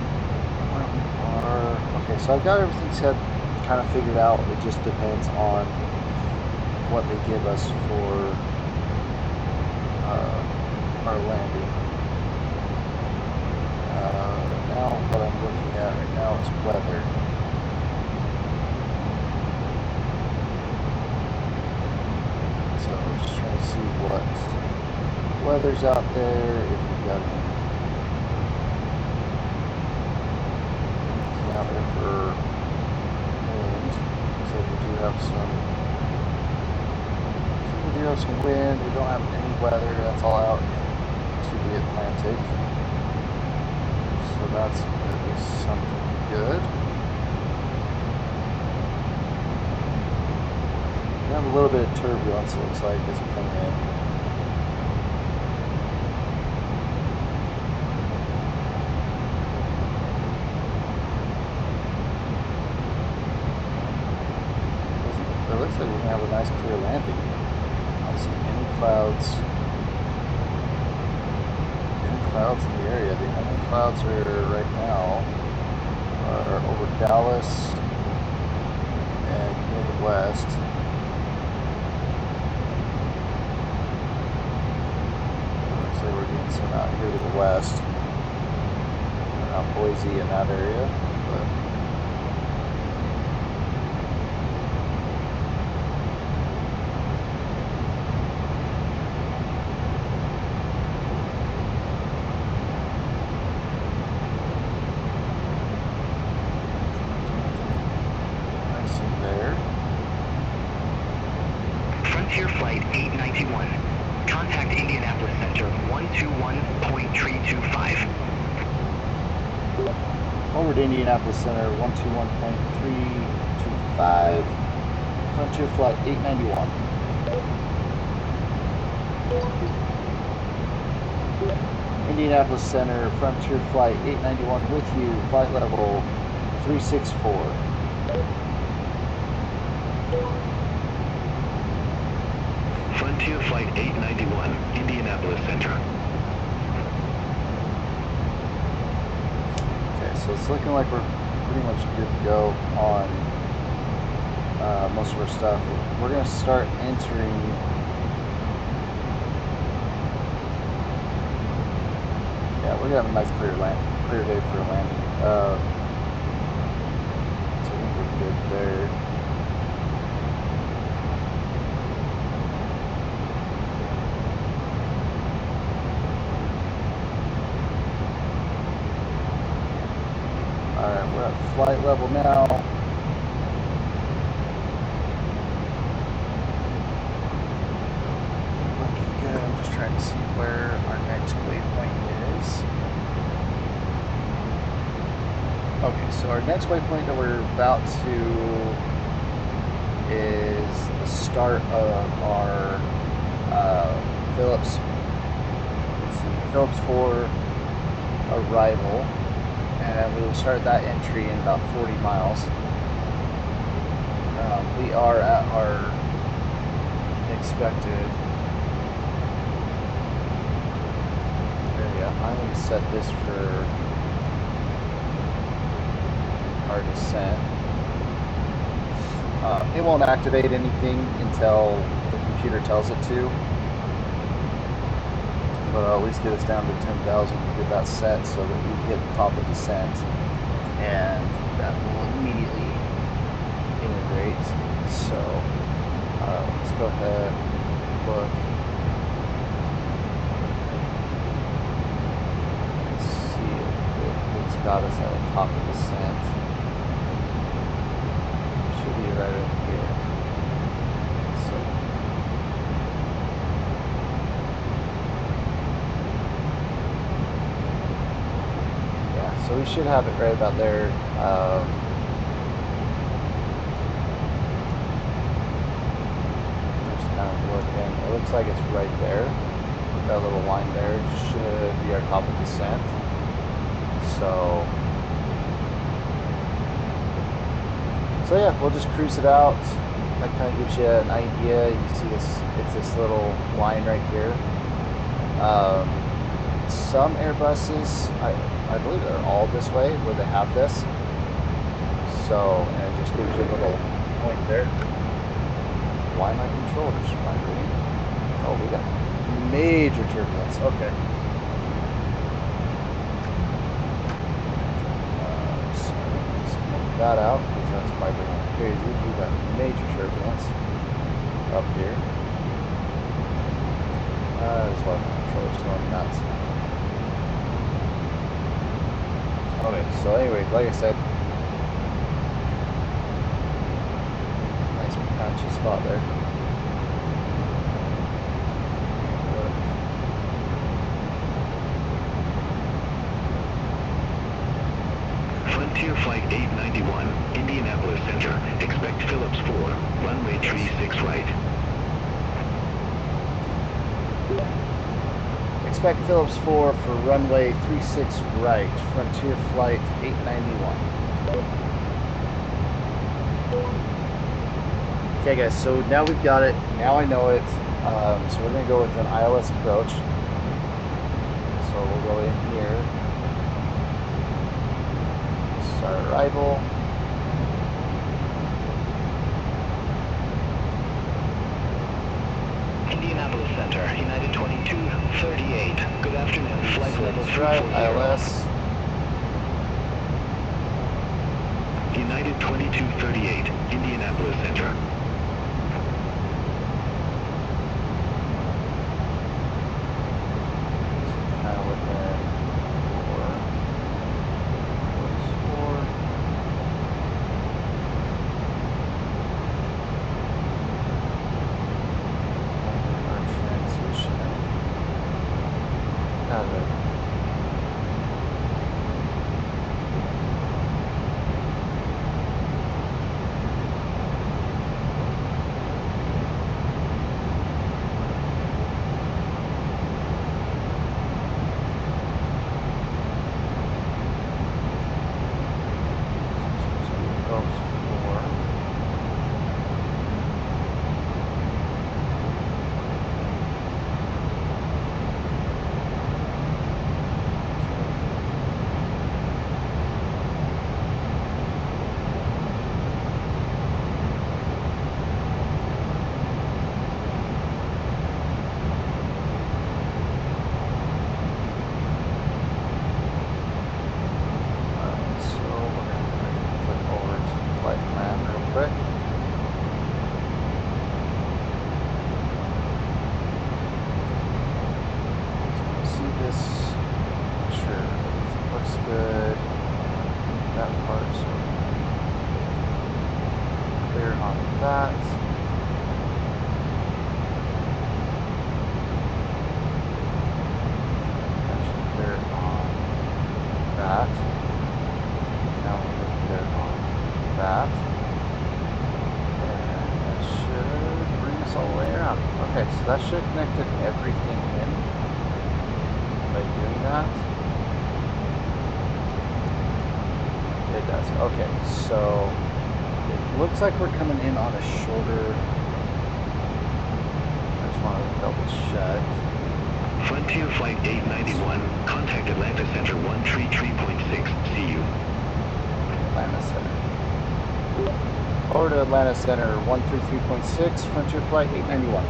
Okay, so I've got everything set, kind of figured out. It just depends on what they give us for our landing. Now what I'm looking at right now is weather. So I'm just trying to see what weather's out there, if we've got anything out there for wind. So we do have some wind. We don't have any weather. That's all out to the Atlantic. So that's at least something good. We have a little bit of turbulence, it looks like, as we come in. It looks like we're going to have a nice clear landing. I don't see any clouds. Clouds in the area. The only clouds are right now are over Dallas and Midwest. Looks like we're getting some out here to the west. Not Boise in that area, but Frontier Flight 891. Contact Indianapolis Center 121.325. Over to Indianapolis Center 121.325. Frontier Flight 891. Indianapolis Center, Frontier Flight 891 with you, flight level 364. Frontier Flight 891, Indianapolis Center. Okay, so it's looking like we're pretty much good to go on most of our stuff. We're going to start entering we're going to have a nice clear day for a landing. So I think we're good there. Alright, we're at flight level now. Looking good. I'm just trying to see where our next waypoint is. Okay, so our next waypoint that we're about to is the start of our Phillips 4 arrival, and we will start that entry in about 40 miles. We are at our expected area. I'm going to set this for our descent. It won't activate anything until the computer tells it to, but I'll at least get us down to 10,000 to get that set so that we hit the top of descent, and that will immediately integrate. So let's go ahead and look. Let's see if it's got us at the top of descent. Should be right in here. So yeah, so we should have it right about there. Just kind of looking. It looks like it's right there. That little line there should be our top of descent. So yeah, we'll just cruise it out. That kind of gives you an idea. You see this, it's this little line right here. Some Airbuses, I believe they're all this way, where they have this. So, and it just gives you a little point there. Why my controllers vibrating? Oh, we got major turbulence. Okay. So let's cut that out because that's vibrating like crazy. We got major turbulence up here. That's why my controller's going nuts. Okay, so anyway, like I said, nice patchy spot there. Frontier Flight 891, Indianapolis Center. Expect Phillips 4, runway 36 right. Expect Phillips 4 for runway 36 right, Frontier Flight 891. Okay guys, so now we've got it, now I know it, so we're going to go with an ILS approach. So we'll go in here, start arrival. Indianapolis Center, United 2238. Good afternoon, flight level 340. ILS. United 2238, Indianapolis Center. Kind of looking for our transition. That should have connected everything in by doing that. It does. Okay, so it looks like we're coming in on a shorter. I just want to double check. Frontier Flight 891, contact Atlanta Center 133.6. See you. Atlanta Center. Over to Atlanta Center 133.6, Frontier Flight 891.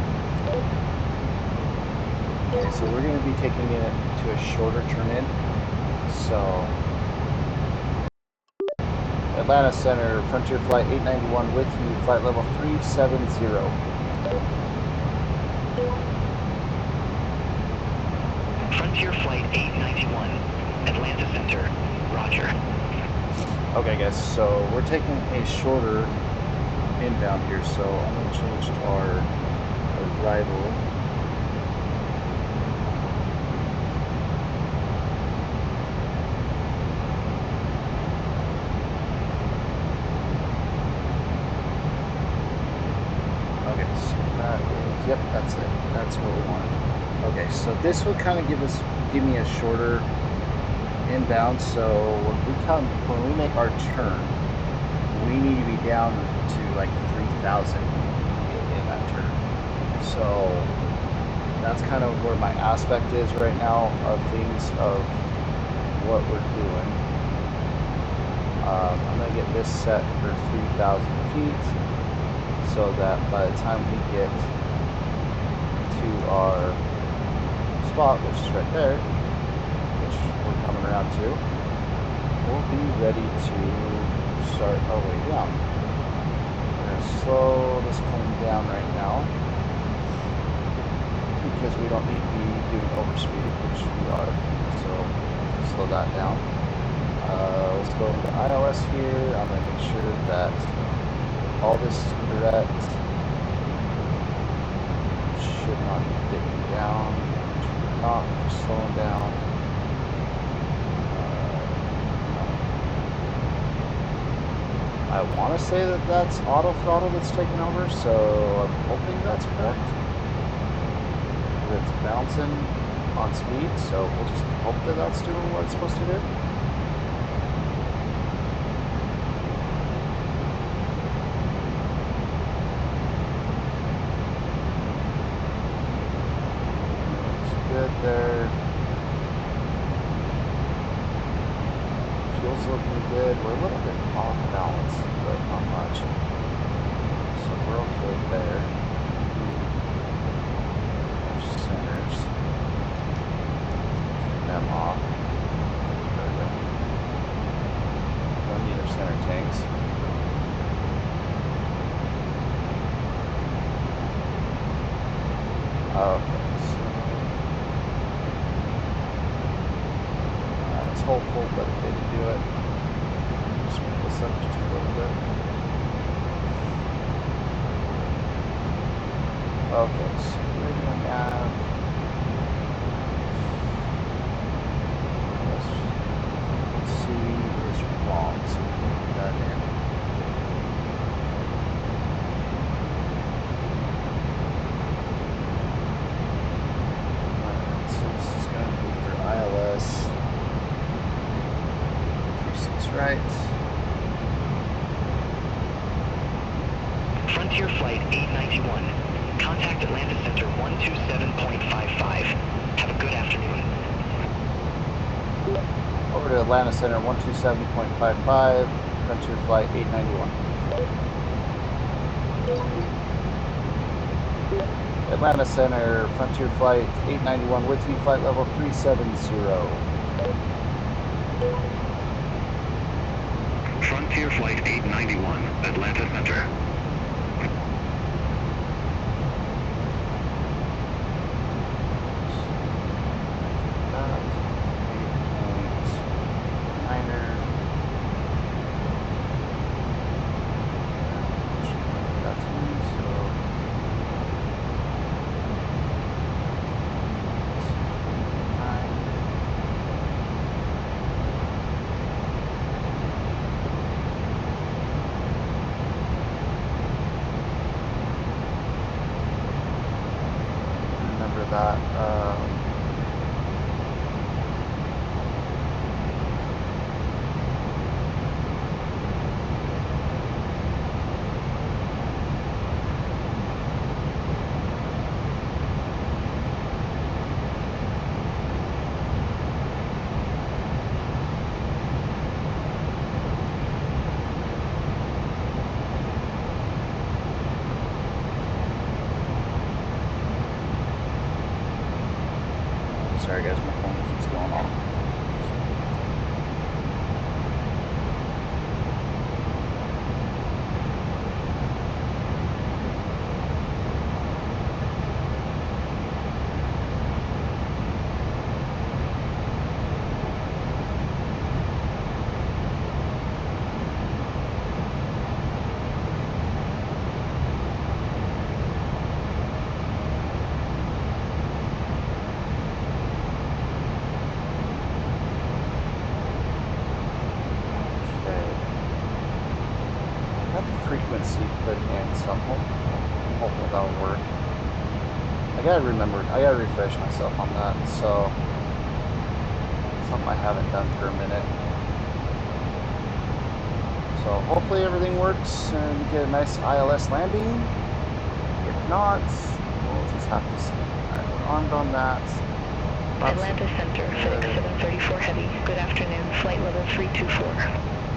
Okay, so we're going to be taking it to a shorter turn-in. So, Atlanta Center, Frontier Flight 891 with you, flight level 370. Frontier Flight 891, Atlanta Center, roger. Okay guys, so we're taking a shorter inbound here, so I'm going to change to our arrival. Okay, so that is, yep, that's it. That's what we wanted. Okay, so this will kind of give me a shorter inbound. So when we make our turn, we need to be down to like 3,000 in that turn. So that's kind of where my aspect is right now of things of what we're doing. I'm going to get this set for 3,000 feet so that by the time we get to our spot, which is right there, which we're coming around to, we'll be ready to start our way down. We're going to slow this plane down right now because we don't need to be doing overspeed, which we are. So slow that down. Let's go into ILS here. I'm going to make sure that all this is correct. Should not be dipping down. Should not be slowing down. I want to say that that's auto throttle that's taking over, so I'm hoping that's correct. It's bouncing on speed, so we'll just hope that that's doing what it's supposed to do. Looks good there. Fuel's looking good. We're a little bit off balance, but not much. So we're okay there. Centers. Them off. There we go. Don't need our center tanks. Okay, so I was hopeful, but it didn't do it. Just move this up just a little bit. Okay, so we're gonna have C is wrong, so we can put that in. Alright, so this is gonna be for ILS 36 right. Frontier Flight 891. Contact Atlanta Center 127.55. Have a good afternoon. Over to Atlanta Center 127.55, Frontier Flight 891. Atlanta Center, Frontier Flight 891 with you, flight level 370. Frontier Flight 891, Atlanta Center. That sorry guys, my phone keeps going off. Frequency put in, so I'm hoping that'll work. I gotta refresh myself on that, so something I haven't done for a minute. So hopefully everything works and we get a nice ILS landing. If not, we'll just have to see. Alright, we're armed on that. Atlanta Center, FedEx 734 Heavy. Good afternoon, flight level 324.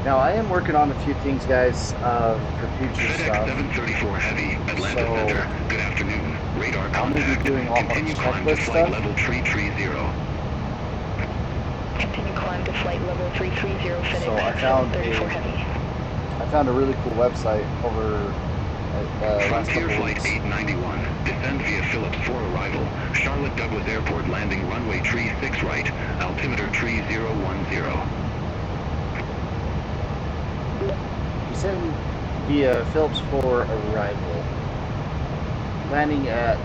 Now, I am working on a few things, guys, for future FedEx stuff. 734 Heavy, Atlanta So, Center. Good afternoon. Radar I'm going to be contact. doing all the Continue climb to checklist flight stuff. level 330. Continue climb to flight level 330 FedEx So I 734 Heavy. found a really cool website over last Frontier couple Flight weeks. 891. Descend via Phillips for arrival. Charlotte Douglas Airport landing runway tree 6 right. Altimeter tree 010. Descend via Phillips for arrival. Landing at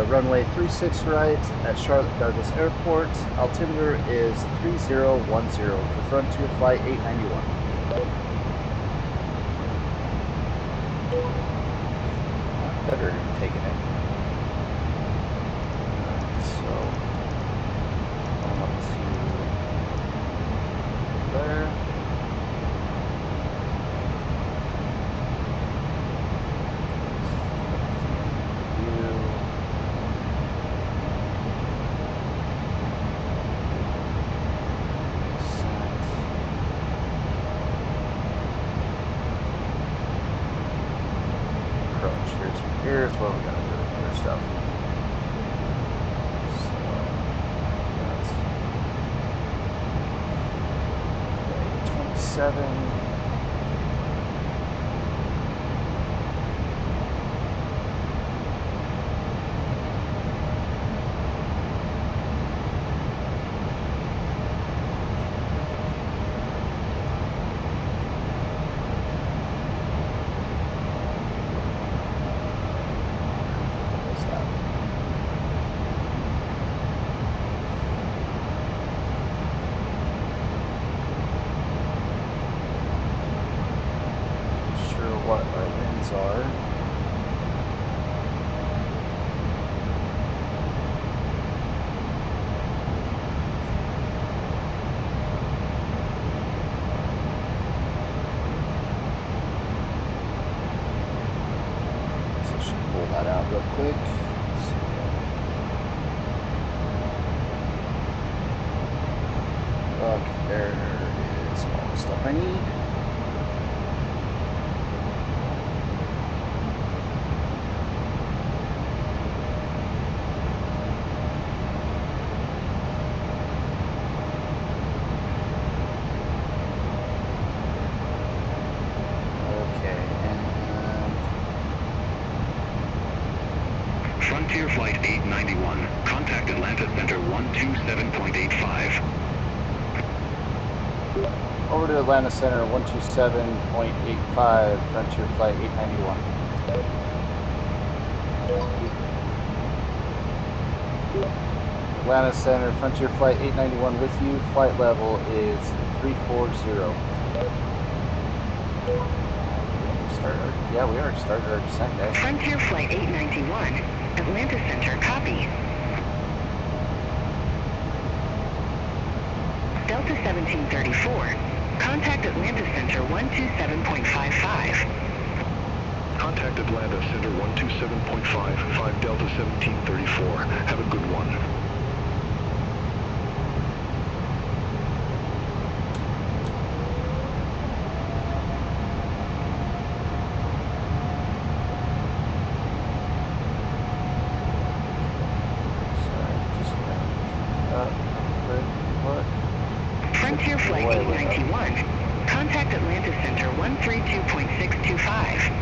runway 36 right at Charlotte Douglas Airport. Altimeter is 3010 for Frontier Flight 891. Better taking it. So, I'm up to there. Here's what we're gonna do with your stuff. So that's 27. What our winds are. So I should pull that out real quick. Look, there is all the stuff I need. Frontier Flight 891. Contact Atlanta Center 127.85. Over to Atlanta Center 127.85. Frontier Flight 891. Atlanta Center, Frontier Flight 891 with you. Flight level is 340. Yeah, we already started our descent, guys. Frontier Flight 891, Atlanta Center, copy. Delta 1734, contact Atlanta Center 127.55. Contact Atlanta Center 127.55 Delta 1734. Have a good one. Frontier Flight 891, contact Atlanta Center 132.625.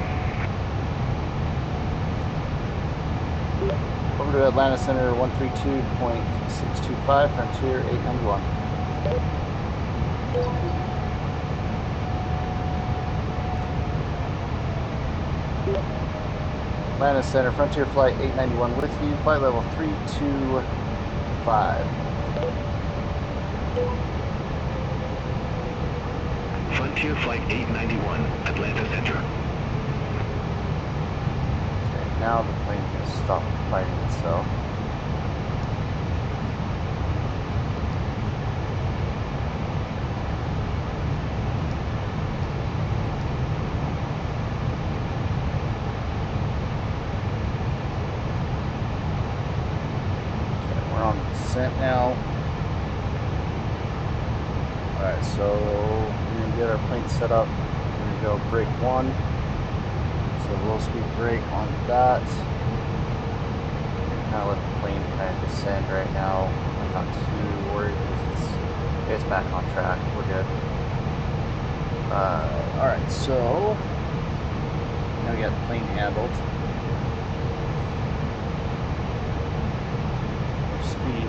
Over to Atlanta Center 132.625, Frontier 891. Atlanta Center, Frontier Flight 891 with you, flight level 325. Frontier Flight 891, Atlanta Center. Okay, now the plane can stop fighting itself. Okay, we're on descent now. Alright, so we gonna get our plane set up. We're gonna go brake 1. So low speed brake on that. Kind of let the plane kind of descend right now. I'm not too worried because it's back on track. We're good. Alright, so now we got the plane handled. Our speed,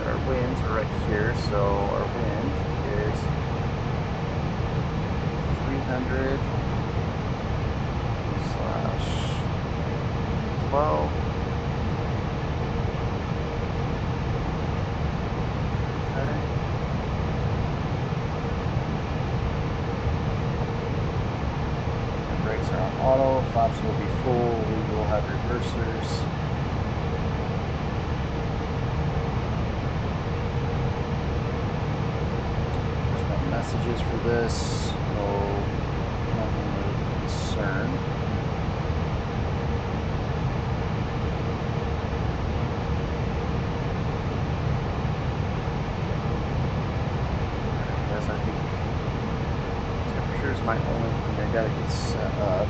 our winds are right here, so our wind is 300 / 12. Brakes are on auto, flaps will be full, we will have reversers. There's no messages for this, nothing of concern. I think temperature is my only thing I gotta get set up.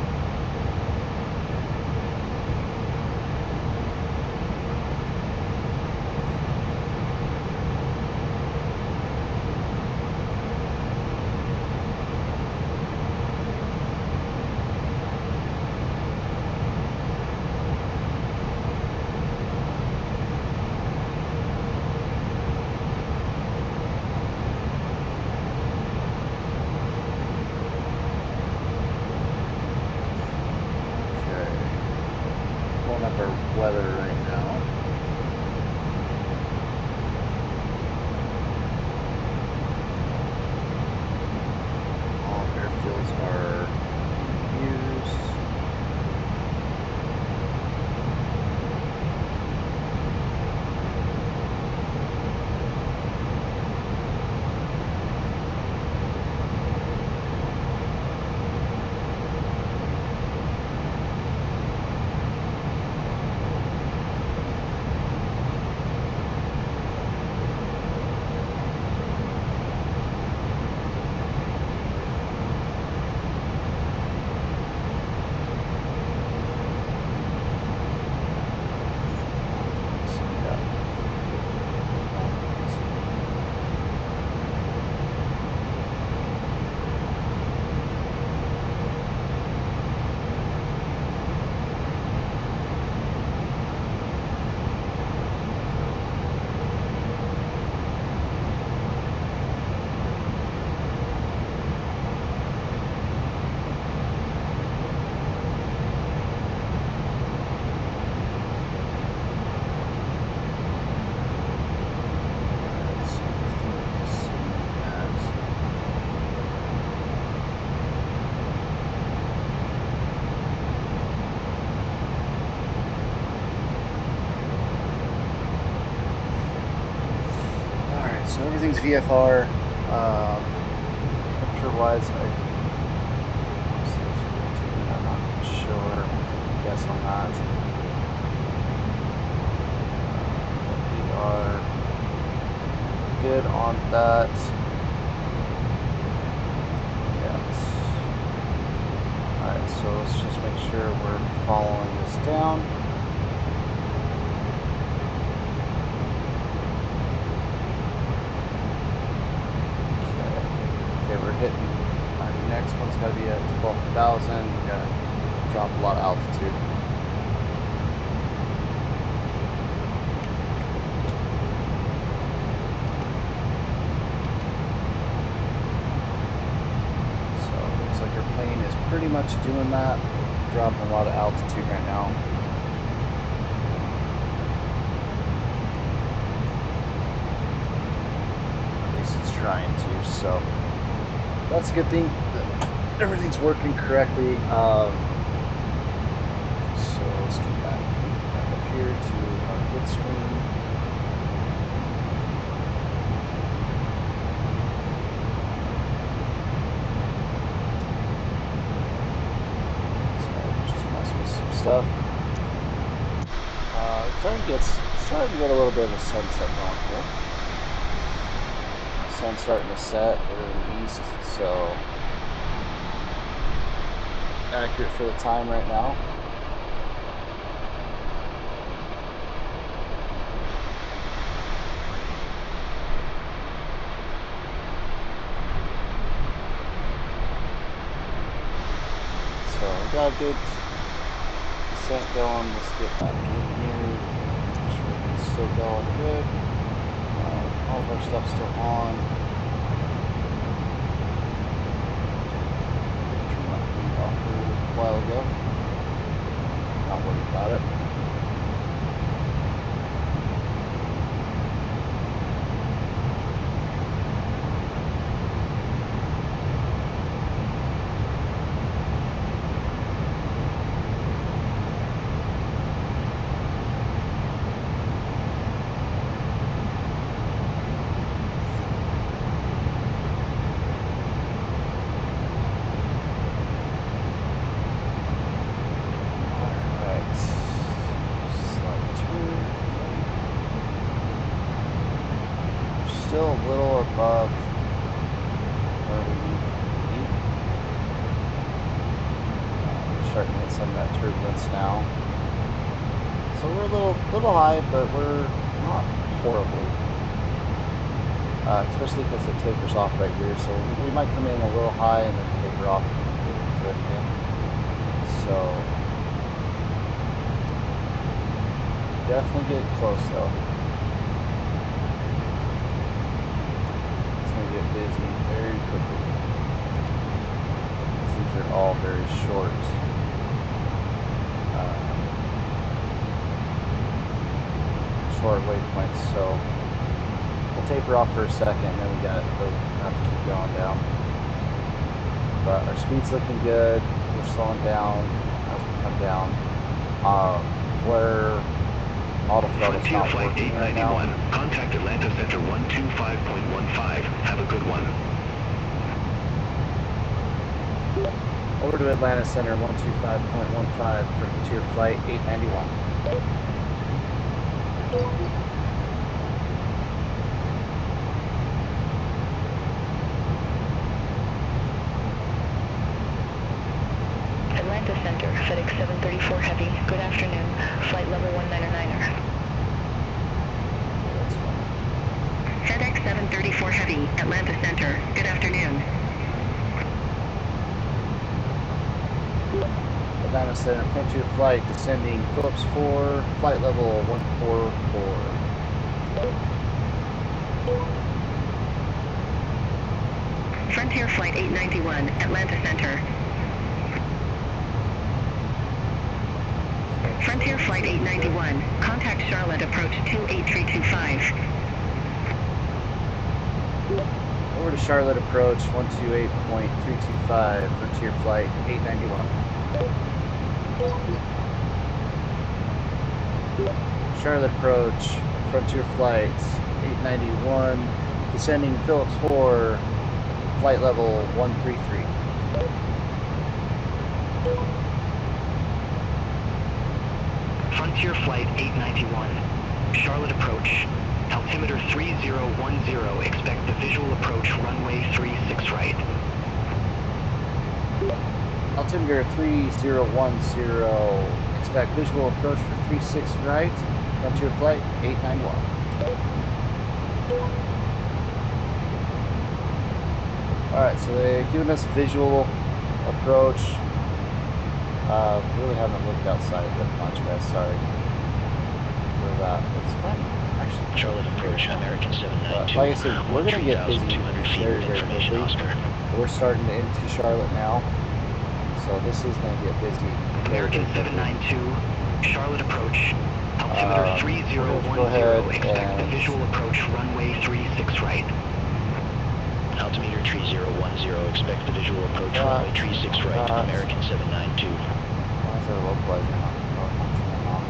Weather right now. All airfields are used. So everything's VFR. Temperature-wise, I'm not sure. Guess on that. We are good on that. Yes. Alright, so let's just make sure we're following this down. Hitting our next one's got to be at 12,000. We got to drop a lot of altitude. So it looks like our plane is pretty much doing that, dropping a lot of altitude right now. At least it's trying to, so that's a good thing. Everything's working correctly. So let's get back up here to our hit screen. Sorry, just messing with some stuff. Starting to get a little bit of a sunset going here. Sun's starting to set over in the east, so accurate for the time right now. So we got a good descent going. Let's get back in here. Make sure it's still going good. All of our stuff's still on. Turned my heat off a while ago. Not worried about it. Still a little above where we need to be. We're starting to hit some of that turbulence now. So we're a little high, but we're not horribly. Especially because it tapers off right here. So we might come in a little high and then taper off and get into it again. So definitely getting close though. Get busy very quickly. These are all very short waypoints, so we'll taper off for a second and then we have to keep going down. But our speed's looking good. We're slowing down as we come down. Where autothrottle not working right now. Contact Atlanta Center 125.15. Have a good one. Over to Atlanta Center 125.15 Frontier Flight 891. Atlanta Center, FedEx 734 Heavy. Good afternoon. Flight level 199er. FedEx 734 Heavy, Atlanta Center. Good afternoon. Atlanta Center, Frontier Flight descending Phillips 4, flight level 144. Frontier Flight 891, Atlanta Center. Frontier Flight 891, contact Charlotte approach 28325. Over to Charlotte approach 128.325 Frontier Flight 891. Charlotte approach Frontier Flight 891 descending Phillips 4 flight level 133. Frontier Flight 891, Charlotte approach, altimeter 3010, expect the visual approach runway 36 right. Altimeter 3010, expect visual approach for 36 right, Frontier Flight 891. Alright, so they've given us visual approach. Really haven't looked outside that much, guys. Sorry for that. It's fine. Actually, Charlotte approach, American 792. Like I said, we're going to get busy very, very quickly. We're starting to into Charlotte now, so this is going to get busy. American 792, Charlotte approach, altimeter 3010, expect the visual approach runway 36 right. Altimeter 3010, expect the visual approach runway 36 right, American 792. Why is our localizer not turning on?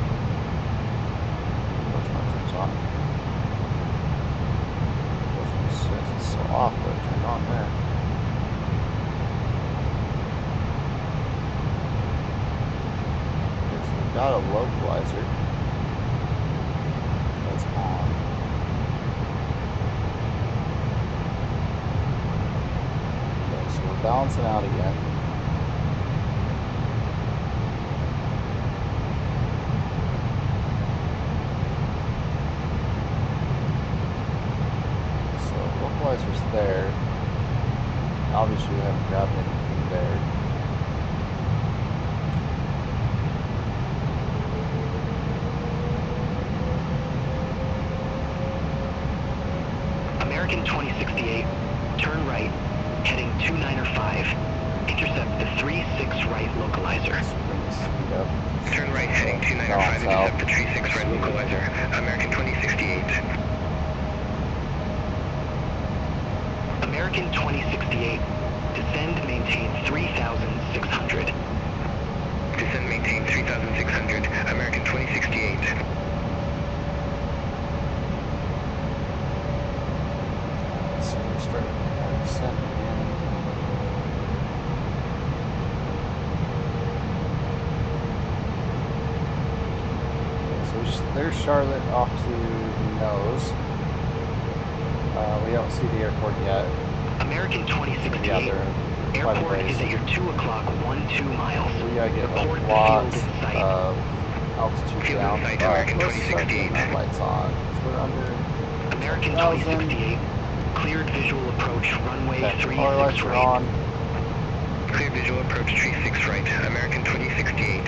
Which one turns on? It's so off, but it turned on there. Okay, so we've got a localizer that's on. balancing out again. So localizer's there. Obviously we haven't grabbed anything there. American 2068, turn right, heading 295. Intercept the 36 right localizer. Turn right, heading 295, intercept the 36 right localizer. American 2068. American 2068, descend, maintain 3,600. Descend, maintain 3,600, American 2068. So we're starting to descend again. Okay, so there's Charlotte off to the nose. We don't see the airport yet. American 2068, yeah, airport is at your 2 o'clock 12 miles. We gotta get Report the lots field in sight. of altitude Field down. in sight, But American let's start 2068. getting our lights on. We're under American 10,000. 2068, cleared visual approach runway Okay, 36 our lights are right. on. Clear visual approach 36 right, American 2068.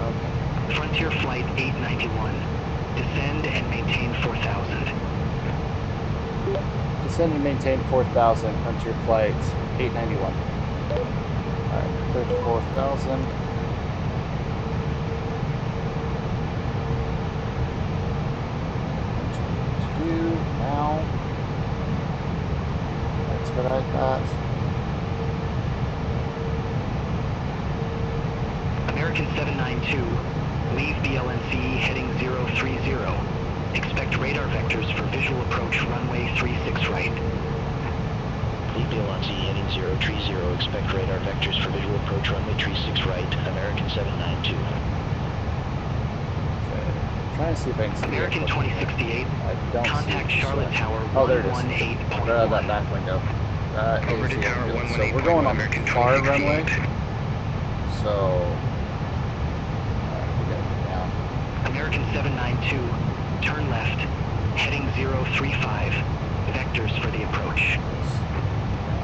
Okay. Frontier flight 891, descend and maintain 4,000. Descend and maintain 4,000. Frontier flight 891. Alright, clear 4,000. Now. Expedite that. American 792, leave BLNC heading 030. Expect radar vectors for visual approach runway 36 right. Leave BLNC heading 030. Expect radar vectors for visual approach runway 36 right. American 792. Trying to see if I can see American 2068, I don't contact see Charlotte Tower 118.1. that back window. That Over is to the Tower window. 118.1, So we're going on American the far 2068. runway. So we gotta get down. American 792, turn left, heading 035. Vectors for the approach.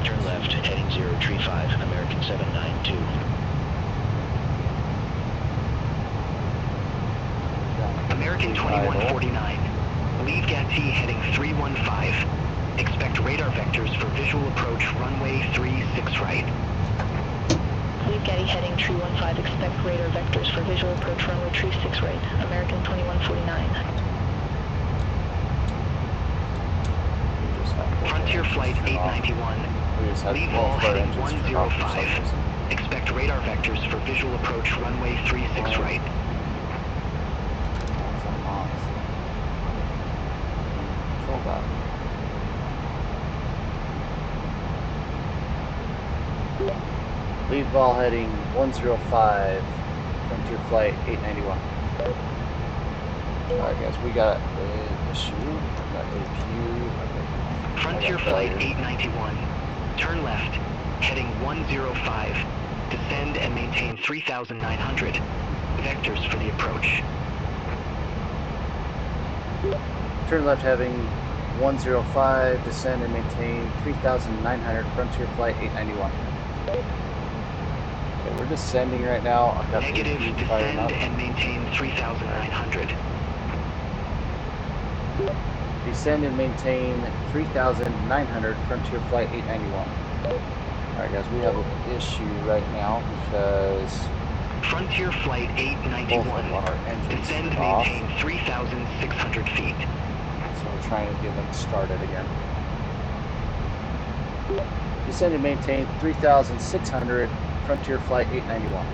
Turn left, heading 035. American 792. American 2149, leave Gati heading 315. Expect radar vectors for visual approach runway 36 right. Leave Getty heading 315. Expect radar vectors for visual approach runway 36 right. American 2149. Frontier flight 891. Leave all heading 105. Expect radar vectors for visual approach runway 36 right. Control that. Leave ball heading 105. Frontier flight 891. Alright guys, we got an issue. Got APU. Frontier flight 891. Turn left, heading 105. Descend and maintain 3,900. Vectors for the approach. Turn left heading 105. Descend and maintain 3,900. Frontier flight 891. Okay, we're descending right now. I've got Negative, APU firing descend up. and maintain 3,900. Descend and maintain 3,900. Frontier flight 891. Alright guys, we have an issue right now because Frontier flight 891. both of our engines Descend, are off. maintain 3,600 feet. So we're trying to get them started again. Descend and maintain 3,600. Frontier flight 891.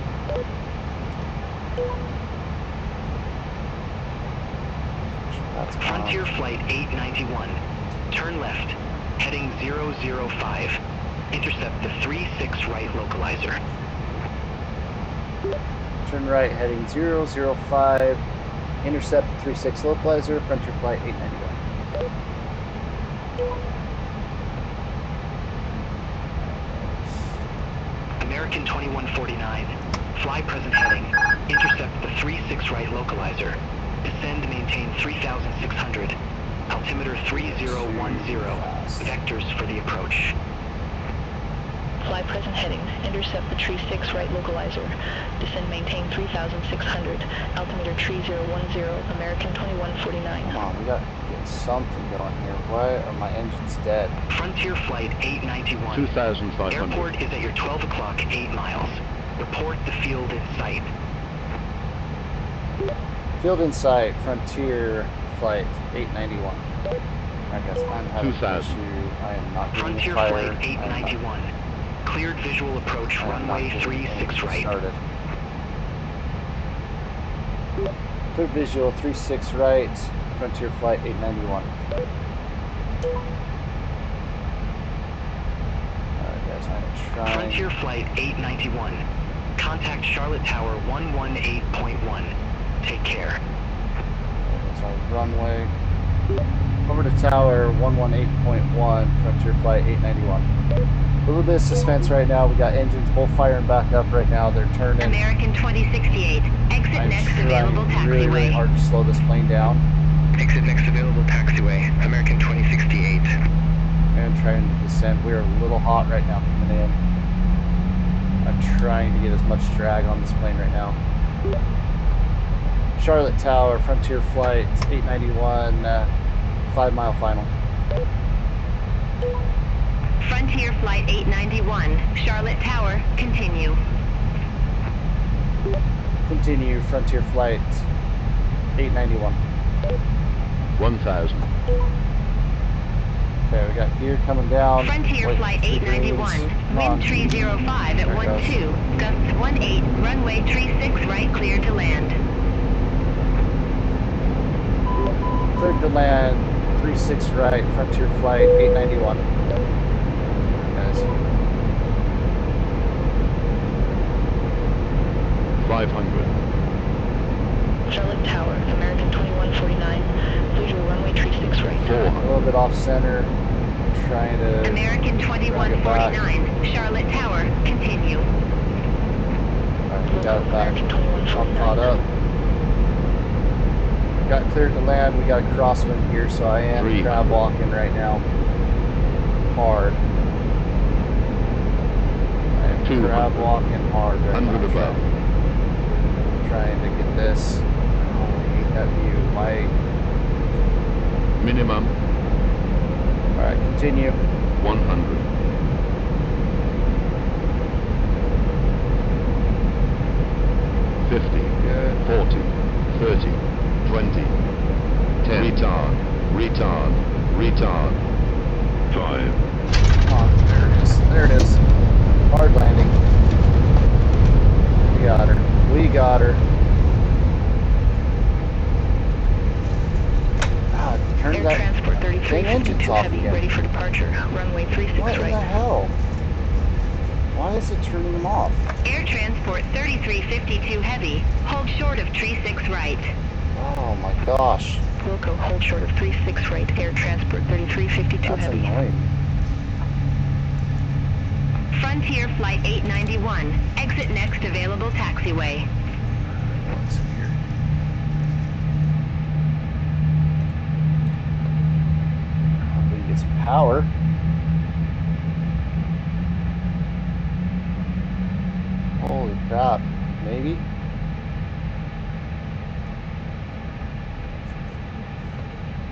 Frontier flight 891. Turn left, heading 005. Intercept the 36 right localizer. Turn right, heading 005. Intercept the 36 localizer. Frontier flight 891. American 2149. Fly present heading. Intercept the 36 right localizer. Descend, maintain 3,600. Altimeter 3010. Vectors for the approach. Fly present heading. Intercept the tree 6 right localizer. Descend, maintain 3,600. Altimeter 3010. American 2149. Come on, we gotta get something going here. Why are my engines dead? Frontier Flight 891. 2,500. Airport is at your 12 o'clock, 8 miles. Report the field in sight. Field in sight, Frontier Flight 891. I guess I'm having an 2,000. issue. I am not getting Frontier a fire. Flight 891. Cleared visual approach runway 36 right. Started. Cleared visual 36 right. Frontier Flight 891. Alright guys, I'm trying. Frontier Flight 891. Contact Charlotte Tower 118.1. Take care. That's our runway. Over to Tower 118.1, Frontier Flight 891. A little bit of suspense right now. We got engines both firing back up right now. They're turning. American 2068. Exit next available taxiway. Really hard to slow this plane down. Exit next available taxiway. American 2068. And trying to descend. We're a little hot right now coming in. I'm trying to get as much drag on this plane right now. Charlotte Tower, Frontier Flight 891, 5 mile final. Frontier Flight 891, Charlotte Tower, continue. Continue, Frontier Flight 891. 1,000. Okay, we got gear coming down. Frontier Flight 891, wind tree 05 at 12, gusts 18, runway tree 6 right, clear to land. Cleared to land, 36 right, Frontier Flight 891. Guys. 500. Charlotte Tower, American 2149. Visual runway tree 6 right. 400. A little bit off center. Trying to. American 2149, Charlotte Tower, continue. Alright, we got it back. All caught up. Got cleared to land. We got a crosswind here, so I am crab walking right now. Hard. I am crab walking hard right 100 now. above. Trying to get this. Oh, I hate that view. My. Minimum. Alright, continue. 100. 50. Good. 40. 30. 20. 10. Retard. Retard. Retard. 5. Come on, there it is. There it is. Hard landing. We got her. We got her. God, turn Air that Transport dang 3352 engines off Heavy, again. ready for departure. Runway 36 What in right. the hell? Why is it turning them off? Air Transport 3352 Heavy, hold short of tree 6 right. Oh my gosh. Wilco, hold short of 36 right. Air Transport 3352 That's Heavy. annoying. Frontier Flight 891, exit next available taxiway. What's here? Hopefully we get some power. Holy crap. Maybe?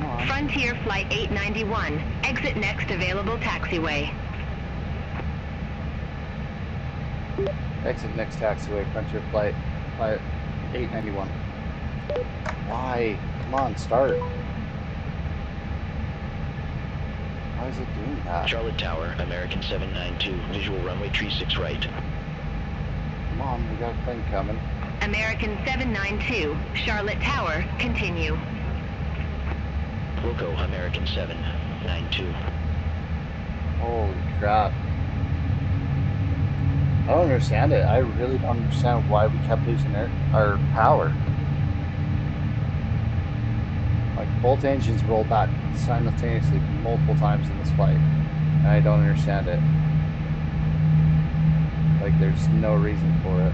Come on. Frontier Flight 891, exit next available taxiway. Exit next taxiway, Frontier Flight 891. Why? Come on, start. Why is it doing that? Charlotte Tower, American 792, visual runway tree 6 right. Come on, we got a plane coming. American 792, Charlotte Tower, continue. Wilco, American 792. Holy crap. I don't understand it. I really don't understand why we kept losing our power. Like, both engines rolled back simultaneously multiple times in this flight. And I don't understand it. Like, there's no reason for it.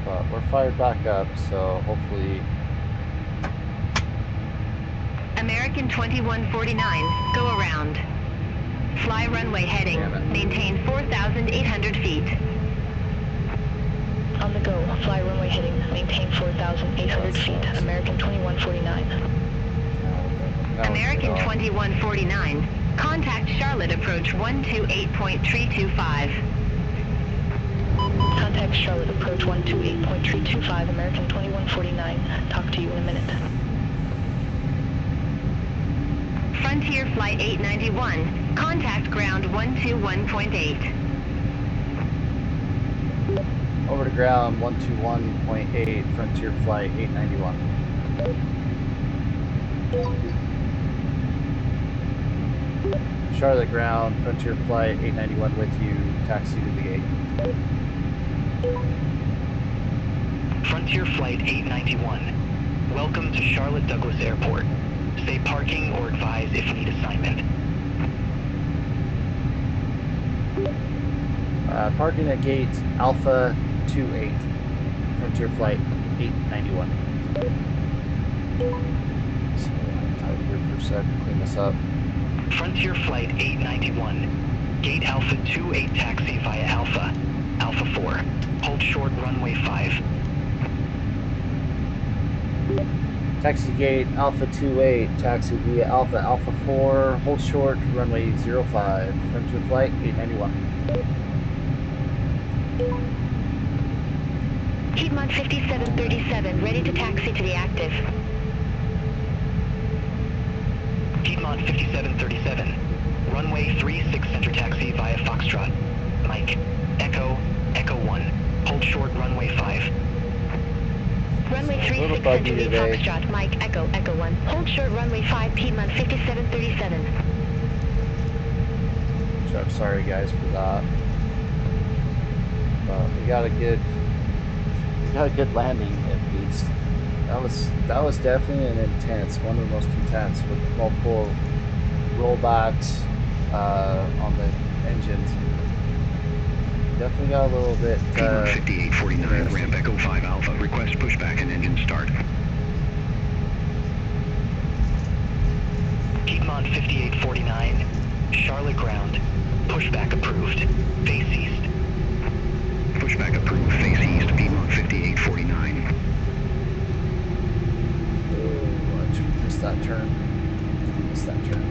But we're fired back up, so hopefully... American 2149, go around. Fly runway heading, maintain 4,800 feet. On the go, fly runway heading, maintain 4,800 feet, American 2149. American 2149, contact Charlotte approach 128.325. Contact Charlotte approach 128.325, American 2149. Talk to you in a minute. Frontier Flight 891, contact ground 121.8. Over to ground 121.8, Frontier Flight 891. Charlotte ground, Frontier Flight 891 with you, taxi to the gate. Frontier Flight 891, welcome to Charlotte Douglas Airport. Say parking or advise if need assignment. Parking at gate Alpha 28, Frontier Flight 891. So, time here for a sec to clean this up. Frontier Flight 891, gate Alpha 28 taxi via Alpha, Alpha 4, hold short runway 5. Taxi gate Alpha 28, taxi via Alpha, Alpha 4, hold short, runway 05, Frontier Flight 891. Piedmont 5737, ready to taxi to the active. Piedmont 5737, runway 36 center taxi via Foxtrot, Mike, Echo, Echo 1, hold short runway 5. Runway 36 center via Foxtrot, Mike, Echo, Echo 1, hold short runway 5, Piedmont 5737. So I'm sorry guys for that. But we got a good landing at least. That was definitely an intense, one of the most intense, with multiple rollbacks on the engines. Definitely got a little bit. Piedmont 5849, ramp Echo 5 Alpha, request pushback and engine start. Piedmont 5849, Charlotte ground, pushback approved, face east. Pushback approved, face east, Piedmont 5849. Missed that turn. Missed that turn.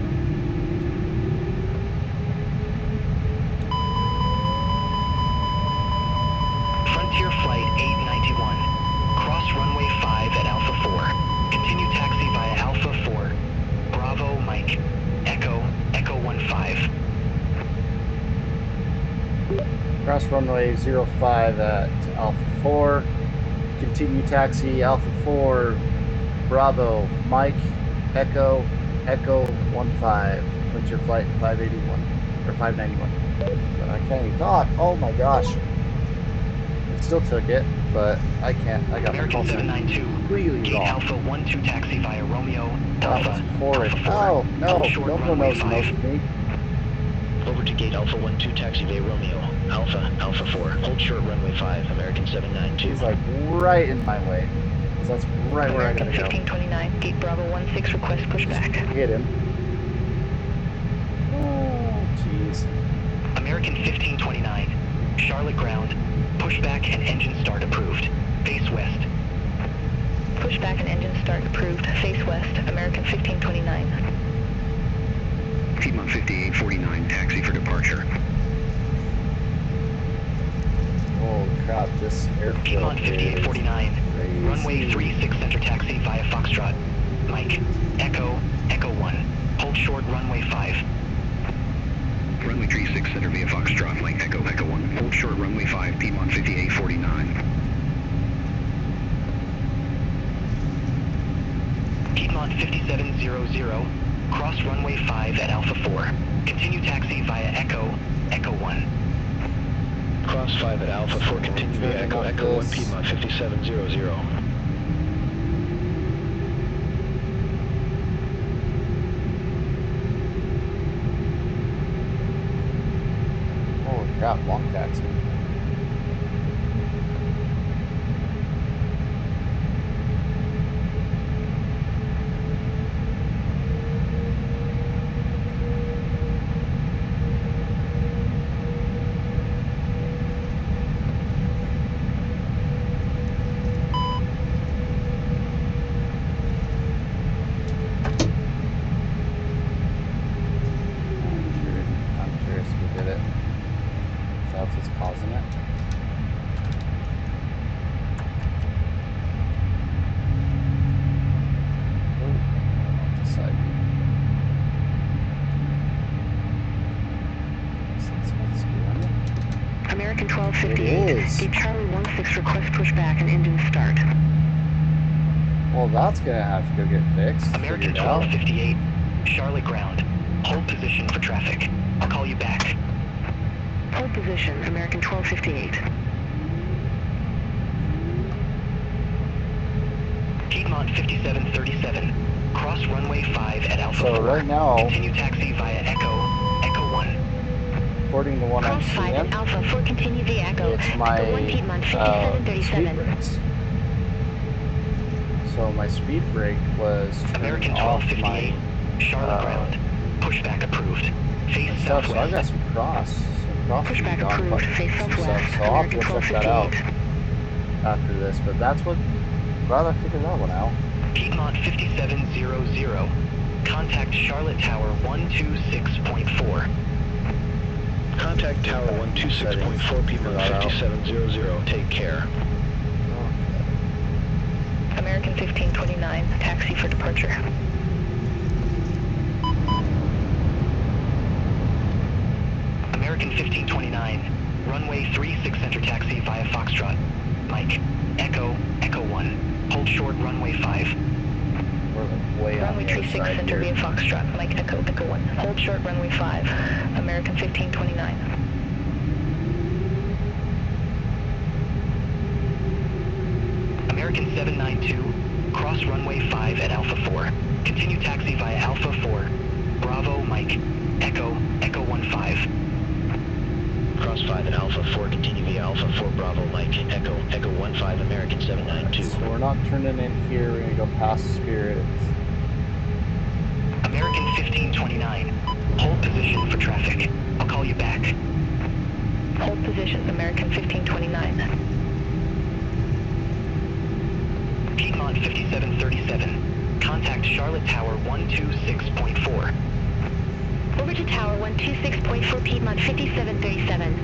Frontier Flight 891, cross runway 5 at Alpha 4. Continue taxi via Alpha 4, Bravo, Mike, Echo, Echo 15. Cross runway 05 at Alpha 4. Continue taxi Alpha 4, Bravo, Mike, Echo, Echo 15. Frontier Flight 581 or 591. But I can't even talk. Oh my gosh. It still took it, but I can't. I got American my call sign 792, really gate wrong. Alpha 12 taxi via Romeo, That Alpha, was horrid. Alpha 4. Oh no, Short no one runway knows 5. most of me. Over to gate Alpha 12 taxi via Romeo, Alpha, Alpha 4, hold short runway 5, American 792. He's like right in my way. So that's right where I gotta go. 1529, gate Bravo 16, request pushback. Hit him. Oh, jeez. American 1529, Charlotte ground, pushback and engine start approved, face west. Pushback and engine start approved, face west, American 1529. Piedmont 5849, taxi for departure. Holy crap, this airfield Piedmont 5849, is runway 36 center taxi via Foxtrot, Mike, Echo, Echo 1, hold short runway 5. Runway 36 center via Foxtrot, Mike, Echo, Echo 1, hold short runway 5, Piedmont 5849. Piedmont 5700, cross runway 5 at Alpha 4. Continue taxi via Echo, Echo 1. Cross 5 at Alpha 4, continue via Echo, Echo 1, Piedmont 5700. crap, long taxi. I'm curious who did it. If that's what's causing it. American 1258. Gate Charlie 16 request pushback and engine start. Well, that's gonna have to go get fixed. American 1258. Charlotte ground. Hold position for traffic. I'll call you back. Hold position, American 1258. Piedmont 5737. Cross runway 5 at Alpha 4. So right now, continue taxi via Echo 1. According to what I'm seeing, 5 at Alpha 4, continue via Echo. It's my Echo 1 Piedmont 5737. So my speed brake was American 1258. Charlotte ground. Pushback approved. Face southwest. So I got some cross pushback approved. Face southwest. So I'll have to go check that out after this. But that's what. Glad I figured that one out. Piedmont 5700. Contact Charlotte Tower 126.4. Contact Tower 126.4, Piedmont 5700. Take care. American 1529, taxi for departure. American 1529, runway 36 enter taxi via Foxtrot. Mike, Echo 1. Hold short runway 5. We're like way runway 36 enter via Foxtrot. Mike, Echo 1. Hold short runway 5. American 1529. American 792, cross runway 5 at Alpha 4. Continue taxi via Alpha 4. Bravo, Mike. Echo 15. Cross 5 at Alpha 4, continue via Alpha 4, Bravo, Mike. Echo 15, American 792. So we're not turning in here, we're gonna go past Spirit. American 1529, hold position for traffic. I'll call you back. Hold position, American 1529. Piedmont 5737. Contact Charlotte Tower 126.4. Over to Tower 126.4, Piedmont 5737.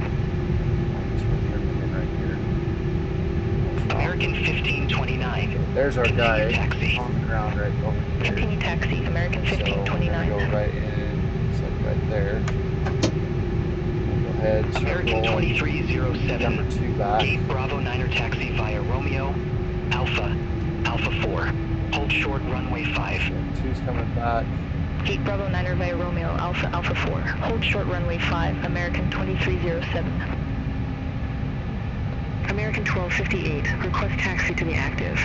American 1529. There's our guy taxi. on the ground right over here. Continue taxi, American 1529. So we're gonna go right in, it's like right there. We'll go ahead, American 2307. Number 2 back. Gate Bravo 9er taxi via Romeo, Alpha 4. Hold short runway 5. So 2's coming back. Gate Bravo 9er via Romeo, Alpha 4. Hold short runway 5, American 2307. American 1258, request taxi to be active.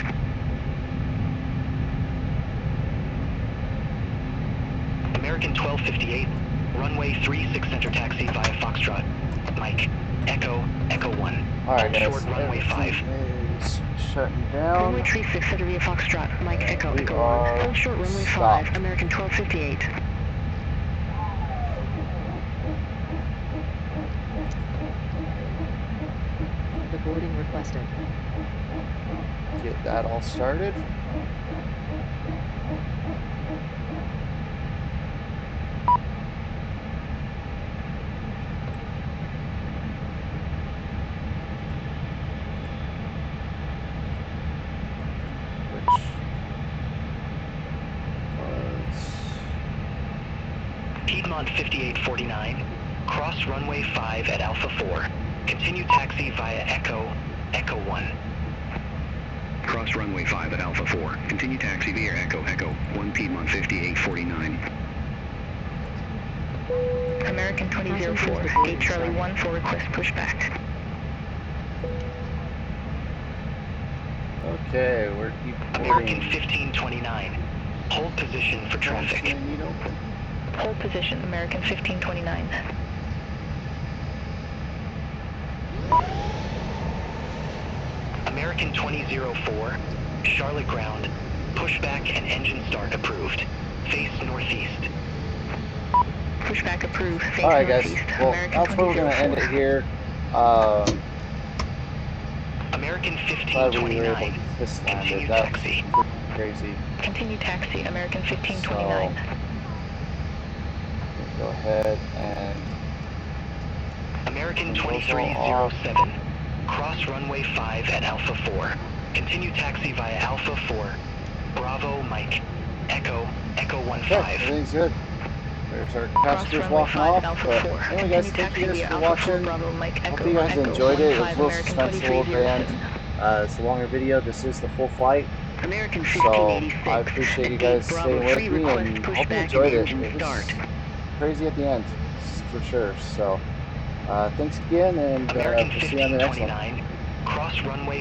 American 1258, runway 36 enter taxi via Foxtrot. Mike, Echo 1. Alright guys, short runway 5. Is shutting down. Runway 36 enter via Foxtrot. Mike, Echo 1. Hold short runway 5, American 1258. The boarding requested. Get that all started. Piedmont 5849, cross runway 5 at Alpha 4. Continue taxi via Echo 1. Cross runway 5 at Alpha 4. Continue taxi via Echo 1, Piedmont 5849. American 2004, Gate Charlie 1 for request pushback. Okay, we're American 1529, hold position for traffic. Hold position, American 1529. American 2004, Charlotte ground, pushback and engine start approved. Face northeast. Pushback approved. Face All right, guys. northeast. Well, American that's where we're going to end it here. American Glad we were able 1529. to kiss landed. Continue That's taxi. freaking crazy. Continue taxi. American 1529. So, go ahead and American those all 2307. Cross runway 5 at Alpha 4. Continue taxi via Alpha 4. Bravo Mike. Echo 15. okay, everything's good. There's our Cross passengers runway walking 5 off. at Alpha But 4. anyway, guys, Continue thank you taxi guys via for Alpha 4 watching. Bravo Mike Hope Echo you guys Echo enjoyed it. It was 15 a little American suspenseful at the end. 2307. It's a longer video. This is the full flight. American So 1586. I appreciate you At guys gate Bravo staying with 3, me request and hope you pushback enjoyed and it. engine It was start. crazy at the end, for sure. So thanks again, and American we'll see you on the next one. 1529. Cross runway